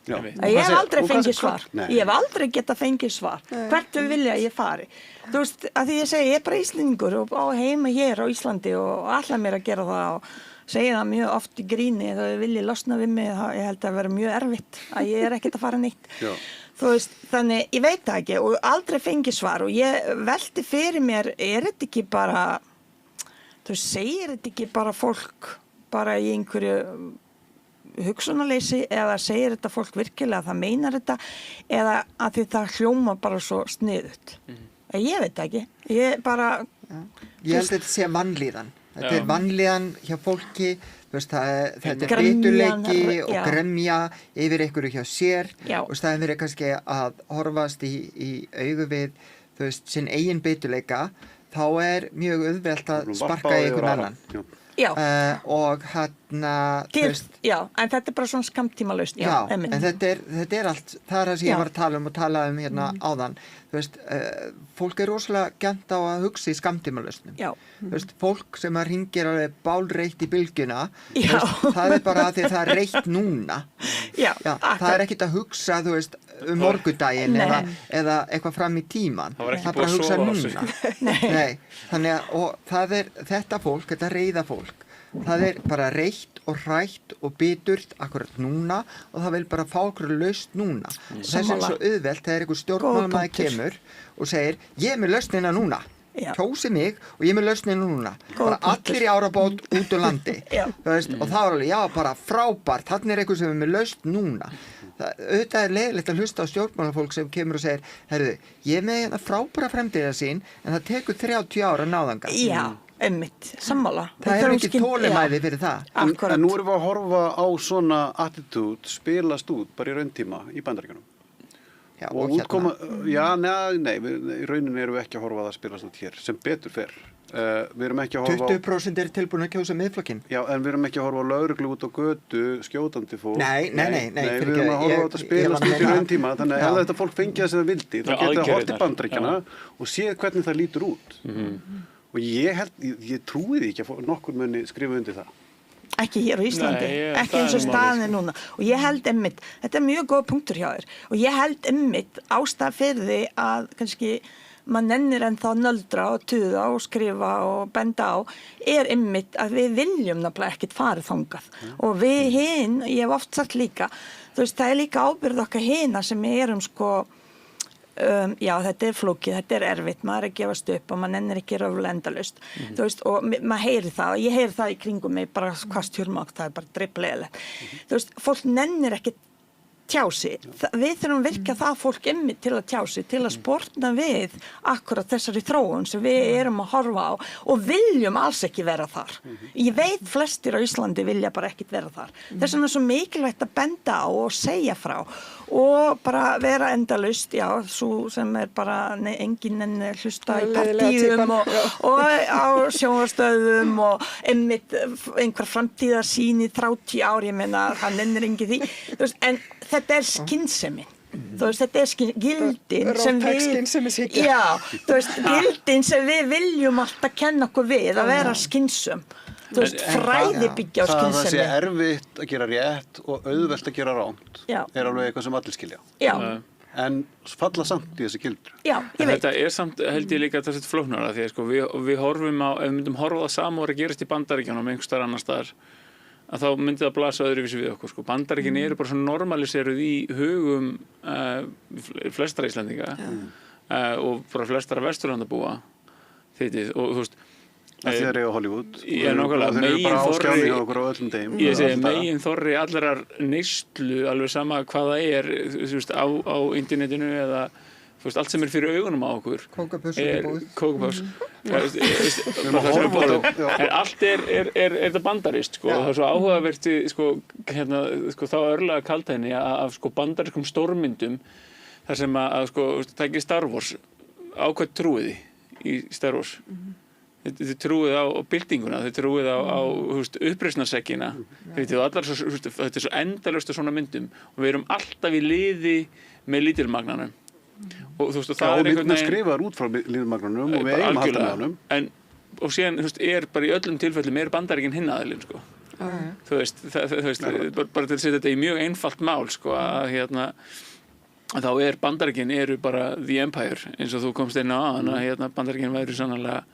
Ég hef aldrei fengið svar. Ég hef aldrei getað fengið svar. Hvert vilja ég fari? Þú veist, að því ég segi, ég er bara Íslendingur og á heima hér á Íslandi og allar mér að gera það og segja það mjög oft í gríni þegar þau vilja losna við mig, ég held að vera mjög erfitt að ég er ekkert að fara neitt. Þú veist, þannig, ég veit það ekki og aldrei fengið svar og ég velti fyrir mér, er þetta ekki bara, þú segir þetta ekki bara fólk bara í einhverju hugsunarleysi eða segir þetta fólk virkilega að það meinar þetta eða að því það hljóma bara svo sniðut. Ég veit ekki. Ég held að þetta sé vanlíðan. Þetta er vanlíðan hjá fólki, þetta er biturleiki og gremja yfir einhverju hjá sér og staðin verið kannski að horfast í augu við sinn eigin biturleika, þá er mjög auðvelt að sparka í einhvern annan. Og en þetta er bara svona skammtíma lausn. En þetta er allt, það er það sem ég var að tala um og talaði um hérna áðan. Fólk er rosalega gjarnt á að hugsa í skammtíma lausnum. Fólk sem að hringir alveg bálreitt í bylgjuna, það er bara að því að það er reitt núna. Það er ekkert að hugsa, morgudaginn eða eitthvað fram í tíman. Það var ekki búið að sofa á sig. Nei, þannig að og þetta fólk, þetta reiða fólk, það bara reitt og hrætt og biturt akkurat núna og það vil bara fá okkur lausn núna. Og þess svo auðvelt þegar einhver stjórnmálamaður kemur og segir, ég er með lausnina núna. Kjósi mig og ég er með lausnina núna. Bara allir í árabót út úr landi. Og það var alveg, já, bara frábært, þannig einhver sem er með lausn núna. Auðvitað leiðilegt að hlusta á stjórnmálafólk sem kemur og segir, herðu, ég er með frábæra fremtíðarsýn en það tekur 30 ára að ná þangað. Já, einmitt, sammála. Það ekki þolinmæði fyrir það. En nú erum við að horfa á svona attitude spilast út bara í rauntíma í Bandaríkjunum. Já, og útkoma, nei, í rauninni erum við ekki að horfa að það spilast út hér, sem betur fer. Við erum ekki að horfa 20% er tilbúin að kjósa Miðflokkinn. Já, en við erum ekki að horfa á lögreglu út á götu skjótandi fólk. Nei, við erum að horfa á þetta spilast út í rauntíma, þannig að ef þetta fólk fengi það sem það vildi, þá getur það horft í Bandaríkjana og séð hvernig það lítur út. Og ég trúi því ekki að nokkur muni skrifa undir það. Ekki hér á Íslandi, ekki eins og staðin núna. Og ég held einmitt, þetta mjög góð punktur hjá þér, og ég held einmitt ástæða fyrir því að kannski maður nennir ennþá nöldra og tuða og skrifa og benda á, er einmitt að við viljum nefnilega ekkert farið þangað. Og við hinn, ég hef oft sagt líka, þú veist, það líka ábyrgð okkar hina sem erum já, þetta flókið, þetta erfitt, maður að gefast upp og maður nennir ekki röflega endalaust. Þú veist, og maður heyri það, ég heyri það í kringum mig, bara hvað stjórnmál, það bara dribblegilegt. Þú veist, fólk nennir ekki tjási. Við þurfum virka það fólk einmitt til að tjási, til að sportna við akkurat þessari þróun sem við erum að horfa á og viljum alls ekki vera þar. Ég veit flestir á Íslandi vilja bara ekkit vera þar. Þess vegna er svo mikilvægt að benda á og segja frá og bara vera endalaust, já, svo sem bara enginn hlusta í partíum og á sjónvarpsstöðvum og einmitt einhver framtíðarsýn í 30 ár, ég meina, það nennir enginn því. Þú veist, en þetta skynsemin. Þú veist, þetta gildin sem við gildin sem við viljum alltaf kenna okkur við að vera skynsum. Þú veist, fræði byggja á skynsemi. Það sé erfitt að gera rétt og auðvelt að gera ránt er alveg eitthvað sem allir skilja. Já. En falla samt í þessi gildur. Já, ég veit. Þetta samt, held ég líka, þessi flóknara því að við horfum á, ef við myndum horfa á það sama og að gerast í Bandaríkjunum einhvers staðar annars staðar, að þá myndi það blasa öðruvísi við okkur. Bandaríkin eru bara svona normaliseruð í hugum flestra Íslendinga og bara flestra Vesturlandabúa þittið og þú veist Það er á Hollywood. Já, nákvæmlega. Það eru bara áskjáning á okkur á öllum degum. Ég segi megin þorri allrar neyslu, alveg sama hvað það er, þú veist, á internetinu eða þú veist, allt sem er fyrir augunum á okkur. Kókapöss. En allt er þetta bandarist, sko. Það er svo áhugavert, þá örlaga kaldhæðni af bandariskum stórmyndum þar sem það ekki Star Wars, á hvað trúið í Star Wars? Þið trúið á byltinguna, þið trúið á uppreisnarsekkina, þetta er svo endalaust af svona myndum og við erum alltaf í liði með lítilmagnanum. Og þú veist, og það einhvern veginn skrifaðar út frá lítilmagnanum og við eigum alltaf með honum. Og síðan, þú veist, bara í öllum tilfellum Bandaríkin hinn aðilinn, sko. Þú veist, bara til að setja þetta í mjög einfalt mál, sko, að þá Bandaríkin eru bara the empire, eins og þú komst inn á að Bandaríkin væri sannarlega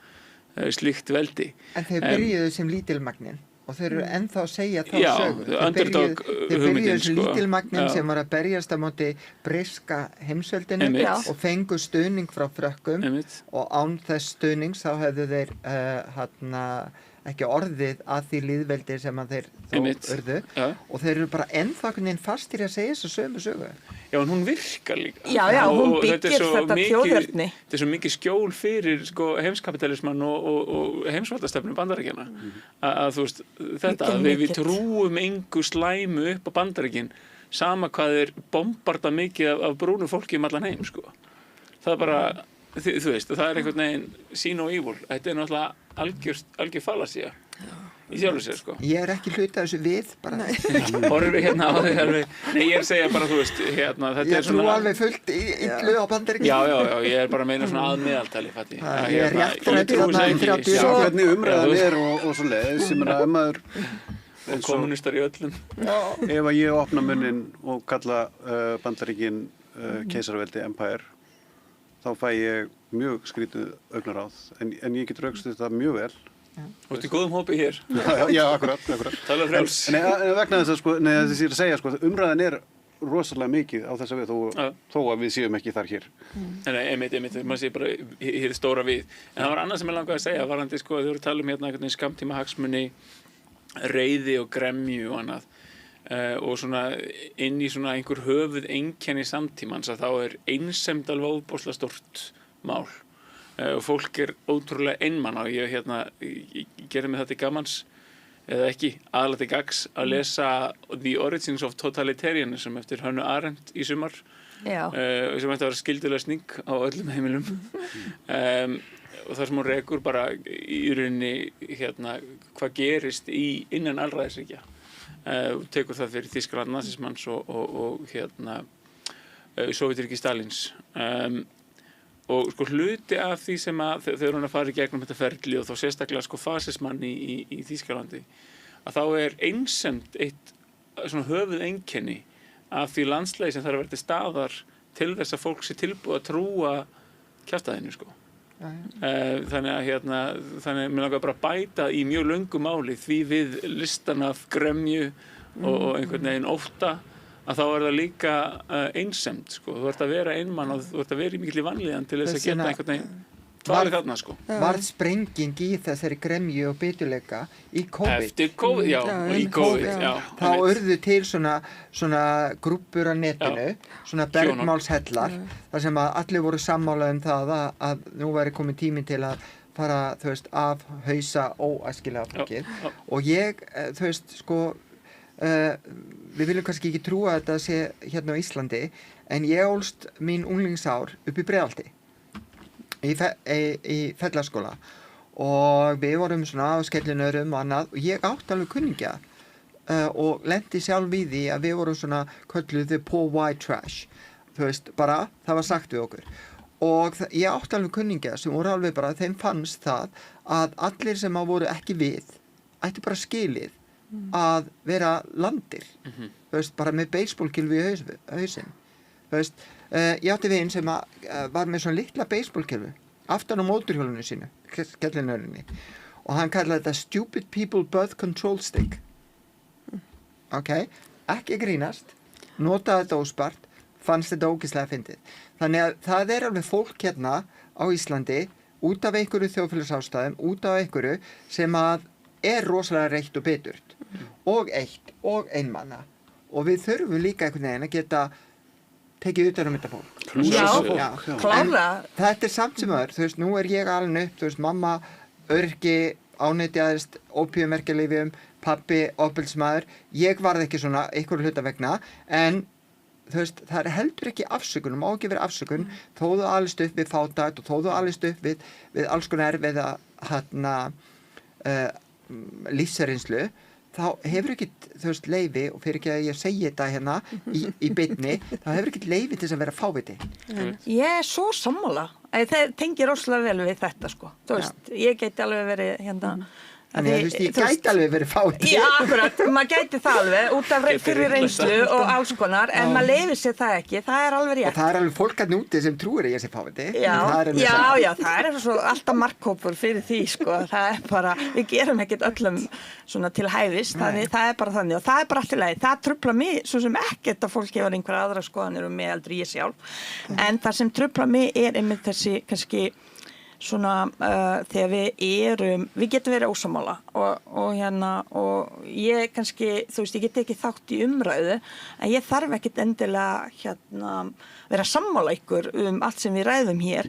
slíkt veldi. En þeir byrjuðu sem lítilmagnin og þeir eru ennþá að segja þá sögu. Þeir byrjuðu sem lítilmagnin sem var að berjast á móti breska heimsveldinu og fengu stuðning frá Frökkum og án þess stuðnings þá hefðu þeir ekki orðið að því lýðveldi sem að þeir þó urðu og þeir eru bara ennþá fastir að segja þessu sömu sögu. Já, en hún virkar líka. Já, hún byggir þetta þjóðerni. Þetta er svo mikið skjól fyrir heimskapitalismann og heimsvaldastefnu Bandaríkjanna. Að þú veist, þetta, við trúum engu slæmu upp á Bandaríkin sama hvað þeir bombarda mikið af brúnu fólki allan heim, sko. Það bara, þú veist, það einhvern veginn sin og evil. Þetta náttúrulega algjör fallacy í sjálfu sér, sko. Ég ekki hluta þessu við, bara. Horfi á þig alveg. Nei, ég segja bara, þú veist, þetta ég trú alveg fullt illu á Bandaríkjunum. Já, ég bara meina svona að meðaltali, fatti. Ég rétt rætt þarna í 30 ára. Hvernig umræðan og svo leiðis, sem maður kommunistar í öllum. Ef að ég opna munnin og kalla Bandaríkin keisaraveldi Empire, þá fæ ég mjög skrítið augnaráð, en ég get raukst þetta mjög vel. Þú ert í góðum hópi hér. Já, akkurat. Tala frjáls. En vegna þess að, sko, þess að ég segja, sko, umræðan rosalega mikið á þessa við, þó að við séum ekki þar hér. Nei, einmitt, maður sé bara hér stóra við. En það var annað sem ég langaði að segja, varandi, sko, þau voru að tala hérna einhvern veginn skammtíma hagsmuni, reiði og gremju og annað. Og svona inn í svona einhver höfuð einkenni samtímans að þá einsemd alveg ofboðslega stórt mál. Og fólk ótrúlega einmana og ég gerði mig þetta í gamans eða ekki, aðalega til gags að lesa The Origins of Totalitarianism eftir Hönnu Arendt í sumar sem ætti að vera skildulesning á öllum heimilum og þar sem hún rekur bara í rauninni hvað gerist innan alræðisríkja tekur það fyrir Þýskaland nasismans og Sovétríki Stalins og sko hluti af því sem að þegar hún fara í gegnum þetta ferli og þá sérstaklega sko fasismann í Þýskalandi að þá einsemd eitt svona höfuð einkenni af því landslagi sem þarf að vera til staðar til þess að fólk sé tilbúið að trúa kjaftaðinu sko. Þannig að mér langar bara að bæta í mjög löngu máli því við listan af gremju og einhvern veginn ótta að þá það líka einsemd sko. Þú ert að vera einmann og þú ert að vera í mikilli vanlíðan til þess að geta einhvern veginn dvalið þarna sko. Varð sprenging í þessari gremju og biturleika í COVID. Eftir COVID, í COVID, já. Þá urðu til svona grúppur á netinu, svona bergmálshellar, þar sem að allir voru sammála það að nú væri komið tíminn til að fara, af hausa óæskilega fólkið. Og ég, við viljum kannski ekki trúa að þetta sé hérna á Íslandi en ég ólst mín unglingsár upp í Breiðholti í Fellaskóla og við vorum svona á skellinörum og annað og ég átti alveg kunningja og lenti sjálf í því að við vorum svona kölluð the poor white trash bara það var sagt við okkur og ég átti alveg kunningja sem voru alveg bara þeim fannst það að allir sem að voru ekki við ætti bara skilið að vera landir bara með baseballkylfu í hausinn ég átti vin sem var með svona litla baseballkylfu aftan á mótorhjólinu sínu skellinörinni og hann kallaði þetta stupid people birth control stick ekki grínast notaði þetta óspart fannst þetta ógeðslega fyndið þannig að það alveg fólk hérna á Íslandi út af einhverju þjóðfélagsástæðum út af einhverju sem að rosalega reitt og biturt og eitt og einmanna og við þurfum líka einhvern veginn að geta tekið utan þetta fólk Já, klára þetta samt sem öður, nú ég alveg upp mamma, örgi ánetjaðist, ópíumerkjalyfjum pabbi, ofbeldismaður ég varð ekki svona, einhverju hluta vegna en það heldur ekki afsökun, má ekki vera afsökun þó þú alist upp við fátækt og þó þú alist upp við alls konar erfiða lífsreynslu þá hefur ekki leyfi og fyrir ekki að ég segi þetta hérna í beinni, þá hefur ekki leyfi til þess að vera fáviti. Ég svo sammála. Það tengir rosalega vel við þetta sko. Ég geti alveg verið hérna Þannig ég gæti alveg verið fáviti. Já, akkurat, maður gæti það alveg út af fyrir reynslu og alls konar en maður leyfir sér það ekki, það alveg rétt. Og það alveg fólk að núti sem trúir að ég sé fáviti. Já, það svo alltaf markhópur fyrir því sko, það bara, við gerum ekkert öllum svona til hæfis, það bara þannig og það bara allt í lagi, það truflar mig svo sem ekkert að fólk hefur einhverja aðra skoðanir mig heldur ég sjálf, en það sem truflar mig einmitt þessi kannski svona þegar við getum verið ósammála og ég kannski, ég get ekki þátt í umræðu en ég þarf ekkert endilega vera sammála ykkur allt sem við ræðum hér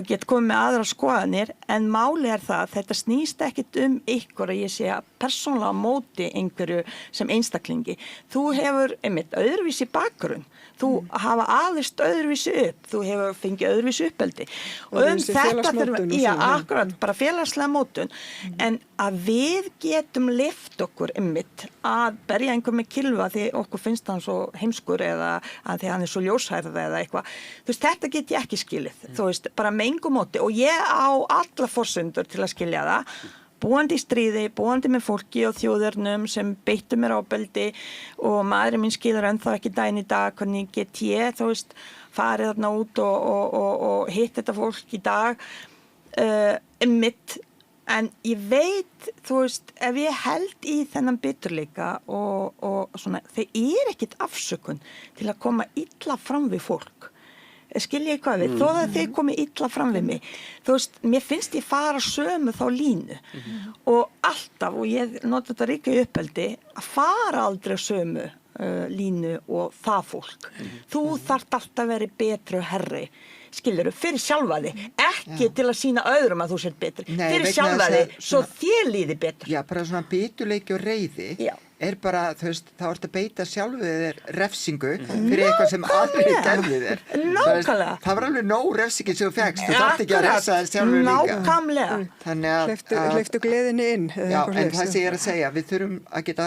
get komið með aðra skoðanir en máli það, þetta snýst ekkert ykkur að ég sé að persónulega móti einhverju sem einstaklingi þú hefur einmitt öðruvísi bakgrunn þú hafa aðeins öðruvísi upp þú hefur fengið öðruvísi uppeldi og þetta þurfa akkurat, bara félagslega mótun en að við getum lyft okkur einmitt að berja einhver með kylfa því okkur finnst hann svo heimskur eða að því hann svo ljóshærð eða eitthvað þetta get ég ekki skilið bara með engu móti og ég á alla forsendur til að skilja það búandi í stríði, búandi með fólki og þjóðurnum sem beittu mér ofbeldi og maðurinn minn skilur ennþá ekki daginn í dag, hvernig get ég, þú veist, farið þarna út og hitt þetta fólk í dag, mitt. En ég veit, þú veist, ef ég held í þennan biturleika og svona, þeir ekkit afsökun til að koma illa fram við fólk. Skilja ég hvað við, þó að þeir komi illa fram við mig. Þú veist, mér finnst ég fara sömu þá línu og alltaf, og ég nota þetta ríka í uppeldi, að fara aldrei sömu línu og það fólk. Þú þarft alltaf að vera betri og herri. Skilurðu, fyrir sjálfa þig, ekki til að sýna öðrum að þú sér betri, fyrir sjálfa þig, svo þér líði betur. Já, bara svona biturleiki og reiði bara, þú veist, þá ertu að beita sjálfu þér refsingu fyrir eitthvað sem aðrir gerði þér. Nákvæmlega. Það var alveg nóg refsingin sem þú fékkst, þú þarft ekki að refsa þér sjálfu líka. Nákvæmlega. Hleyptu gleðinni inn. Já, en það sem ég að segja, við þurfum að geta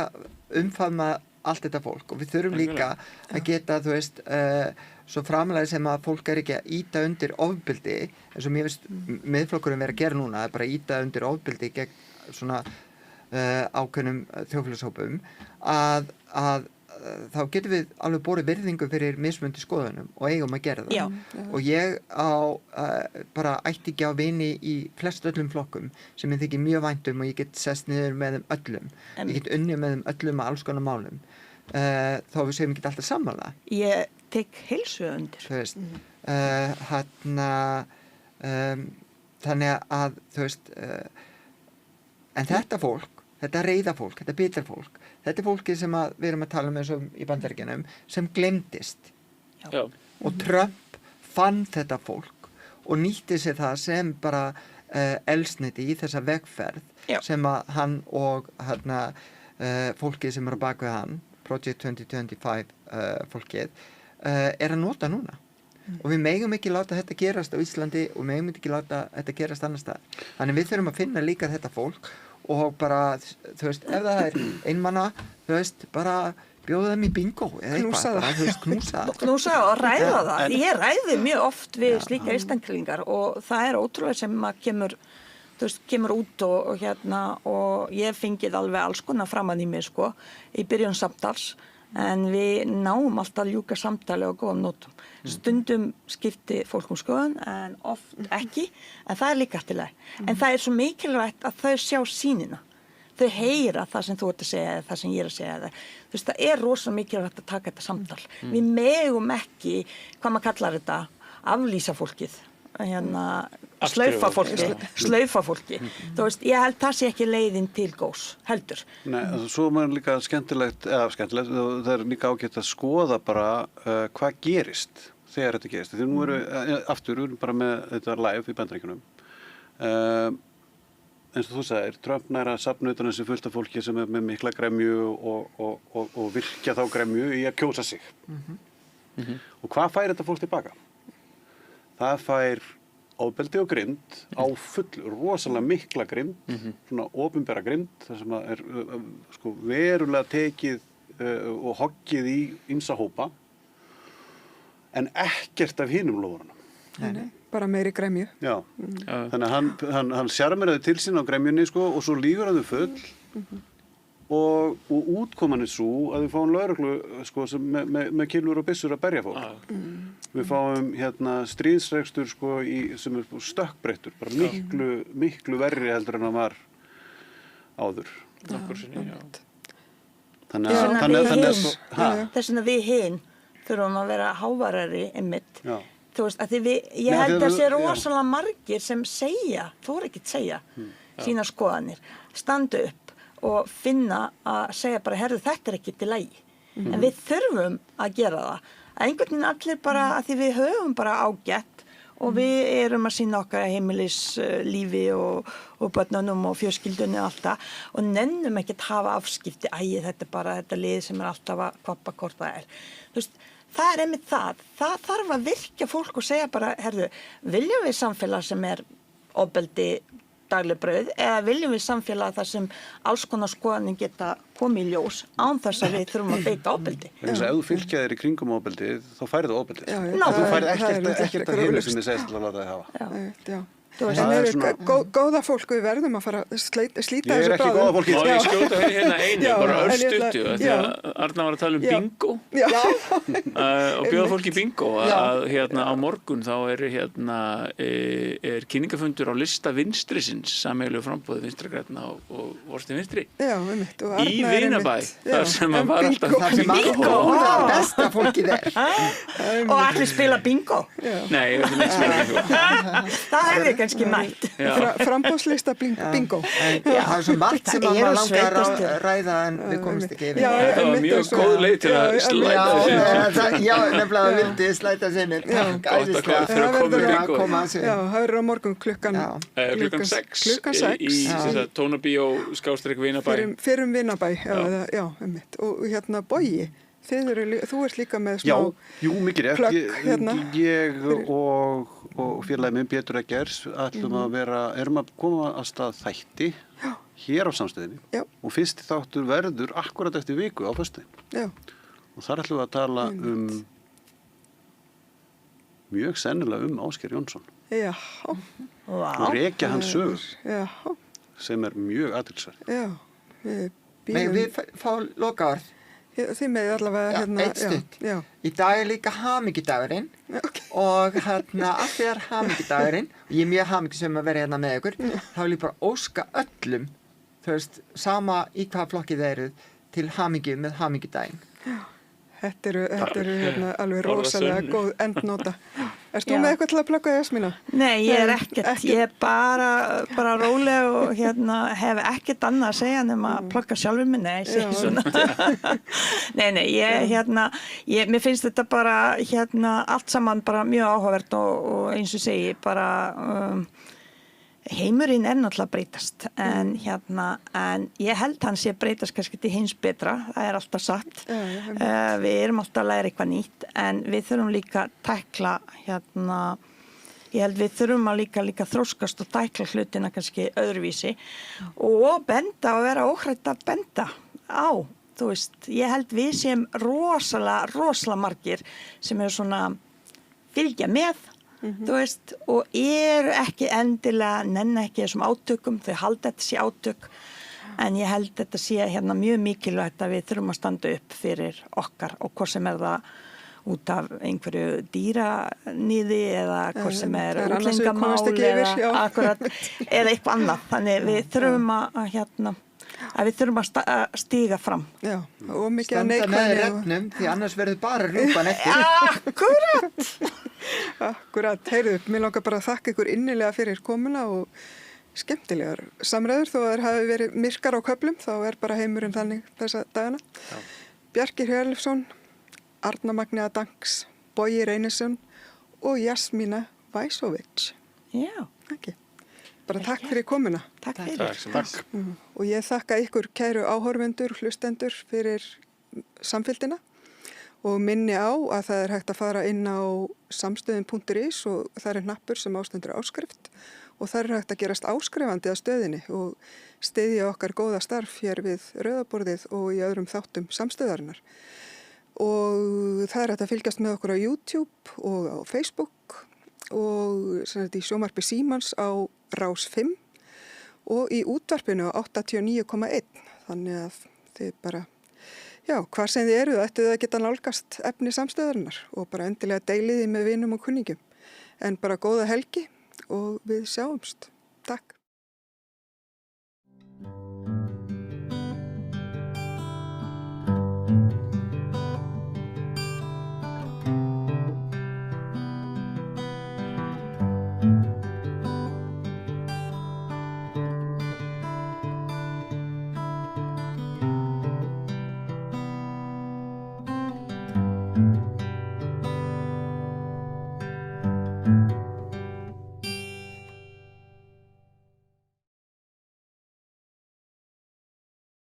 umfamma allt þetta fólk og við þurfum líka að geta, þú veist, svo framlega sem að fólk ekki að íta undir ofbeldi, eins og mér finnst miðflokkurinn vera að gera núna, bara að íta undir ofbeldi gegn svona ákveðnum þjóðfélagshópum, að þá getum við alveg borið virðingu fyrir mismunandi skoðunum og eigum að gera það. Já. Og ég bara ætti ekki á vini í flest öllum flokkum sem ég þykir mjög vænt og ég get sest niður með þeim öllum. Ég get unnið með þeim öllum að alls konar málum. Þá við segjum ekki alltaf sammála. Ég tek heilsu undir. Þú veist, þannig að, þú veist, en þetta fólk, þetta reiða fólk, þetta bitar fólk, þetta fólkið sem við erum að tala um eins og í Bandaríkjunum, sem glemdist. Já. Og Trump fann þetta fólk og nýtti sér það sem bara eldsneyti í þessa vegferð sem að hann og fólkið sem er á bak við hann, Project 2025 fólkið, er að nota núna. Og við megum ekki láta þetta gerast á Íslandi og við megum ekki láta þetta gerast annars staðar. Þannig við þurfum að finna líka þetta fólk og bara, þú veist, ef það er einmanna, þú veist, bara bjóða þeim í bingo eða eitthvað, bara, þú veist, knúsa og ræða það. Ég ræði mjög oft við slíka einstaklingar og það er ótrúlega sem að kemur út og ég fengið alveg alls konar framan í mig, sko, í byrjun samtals. En við náum alltaf að ljúka samtali á góðum nótum. Stundum skipti fólk skoðun en oft ekki, en það er líka afturlega. En það er svo mikilvægt að þau sjá sýnina. Þau heyra það sem þú ert að segja eða það sem ég er að segja. Þú veist, það er rosa mikilvægt að taka þetta samtal. Við megum ekki, hvað maður kallar þetta, aflýsa fólkið. Slaufa fólki. Þú veist, ég held það sé ekki leiðin til góðs, heldur. Nei, svo er maður líka skemmtilegt, það er líka ágætt að skoða bara hvað gerist þegar þetta gerist. Þegar nú við erum bara með þetta live í Bandaríkjunum. Eins og þú sagðir, Trump nær að safna utan þessi fullt af fólki sem er með mikla gremju og virkja þá gremju í að kjósa sig. Og hvað fær þetta fólk tilbaka? Það fær ofbeldi og grimmd á rosalega mikla grimmd, svona opinbera grimmd, það sem er sko, verulega tekið og hoggið í ýmsa hópa, en ekkert af hinum lóðunum. Nei, bara meiri gremju. Já, þannig að hann sjarmir þau til sín á gremjunni, sko, og svo lýgur hann þau full, og útkoman er svo að við fáum lögreglu sko, með kylfur og byssur að berja fólk. Við fáum stríðsrekstur sko, sem er stökkbreyttur, bara miklu verri heldur en það var áður. Þess vegna við hin þurfum að vera hávarari einmitt. Þú veist, ég held að sé rosalega margir sem segja, þú er ekki að segja sína skoðanir, standa upp og finna að segja bara, herðu, þetta er ekki til lagi. En við þurfum að gera það. Einhvern veginn allir bara, að því við höfum bara ágætt og við erum að sýna okkar heimilislífi og börnunum og fjölskyldunni og allt það og nennum ekki að hafa afskipti, þetta er bara þetta lið sem er alltaf að kvappa hvort það er. Þú veist, það er einmitt það. Það þarf að virkja fólk og segja bara, herðu, viljum við samfélag sem er ofbeldi dagleg brauð eða viljum við samfélag þar sem alls konar skoðanir geta komið í ljós án þess að við þurfum að beita ofbeldi. Ef þú fylgja þér í kringum ofbeldi, þá færðu ofbeldi. Þú færð ekkert að hinu sem þið segist til að láta þið hafa. En góða fólk, við verðum að fara að slíta þessu bráðum. Ég ekki góða fólki. Má ég skjóta hérna einu, bara örstuttu, því að Arna var að tala bingo og bjóða fólki bingo að hérna á morgun þá er kynningafundur á lista vinstrisins, sameiginlegu framboði Vinstri grænna og Vorsti Vinstri. Já, einmitt. Í Vinabæ, þar sem að var alltaf bingo. Það besta fólkið Og allir spila bingo. Nei, ég veit ekki spila bingo. Það hefði kannski mætt. Frambóðslista bingo. Það er svo margt sem maður langar að ræða en við komumst ekki yfir. Það var mjög góð leið til að slæta sig. Já, nefnilega vildi slæta sinni. Það verður á morgun klukkan 6 í Tónabíó /Vinabæ. Fyrrum Vinabæ, já, einmitt. Og hérna Bogi. Þú ert líka með smá plögg hérna. Ég og félagið minn Pétur Eggers erum að koma að stað þætti hér á Samstöðinni og fyrsti þáttur verður akkurat eftir viku á föstudaginn. Og þar ætlum við að tala mjög sennilega Ásgeir Jónsson. Já. Og rekja hans sögur sem mjög athyglisverð. Já. Við fá lokaorð. Þið með allavega hérna. Eitt stutt. Í dag líka hamingjudagurinn og hérna af því hamingjudagurinn og ég mjög hamingjusum að vera hérna með ykkur þá vil ég bara óska öllum þú veist, sama í hvaða flokki þeir eru til hamingju með hamingjudaginn. Þetta eru hérna alveg rosalega góð endnóta. Erst þú með eitthvað til að plugga Jasmína? Nei, ég er ekkert. Ég er bara róleg og hérna hef ekkert annað að segja nema að plugga sjálfur mig. Nei, segja svona. Nei, mér finnst þetta bara hérna allt saman bara mjög áhugavert og eins og segi bara heimurinn náttúrulega að breytast en ég held hann sé að breytast kannski til hins betra, það alltaf satt. Við erum alltaf að læra eitthvað nýtt en við þurfum líka að tækla ég held við þurfum að líka þróskast og tækla hlutina kannski öðruvísi og benda og vera óhrætt að benda á, þú veist, ég held við séum rosalega margir sem eru svona fylgja með þú veist, og eru ekki endilega, nenni ekki þessum átökum, þau halda þetta sé átök, en ég held þetta sé mjög mikilvægt að við þurfum að standa upp fyrir okkar og hvort sem það út af einhverju dýraníði eða hvort sem útlengamál eða eitthvað annað, þannig við þurfum að við þurfum að stíga fram. Já, og mikið að neikvæðni. Standa með regnum, því annars verður bara rjúpan eftir. Akkurat, heyrðu, mér langar bara að þakka ykkur innilega fyrir komuna og skemmtilegar samræður, þó að það hafi verið myrkar á köflum, þá bara heimurinn þannig þessa dagana. Bjarkir Hjörleifsson, Arna Magnea Danks, Bogi Reynisson og Jasmína Vajsovic. Já. Ekki. Bara takk fyrir komuna. Takk fyrir. Takk. Og ég þakka ykkur kæru áhorfendur, hlustendur fyrir samfylgdina og minni á að það hægt að fara inn á samstöðin.is og það hnappur sem ástendur áskrift og það hægt að gerast áskrifandi að stöðinni og styðja okkar góða starf hér við Rauðaborðið og í öðrum þáttum samstöðarinnar. Og það hægt að fylgjast með okkur á YouTube og á Facebook og í sjónvarpi Símans á Rás 5 og í útvarpinu á 89,1 þannig að þið bara hvar sem þið eru ættu þið að geta nálgast efni samstöðarinnar og bara endilega deiliði með vinum og kunningum en bara góða helgi og við sjáumst. Takk.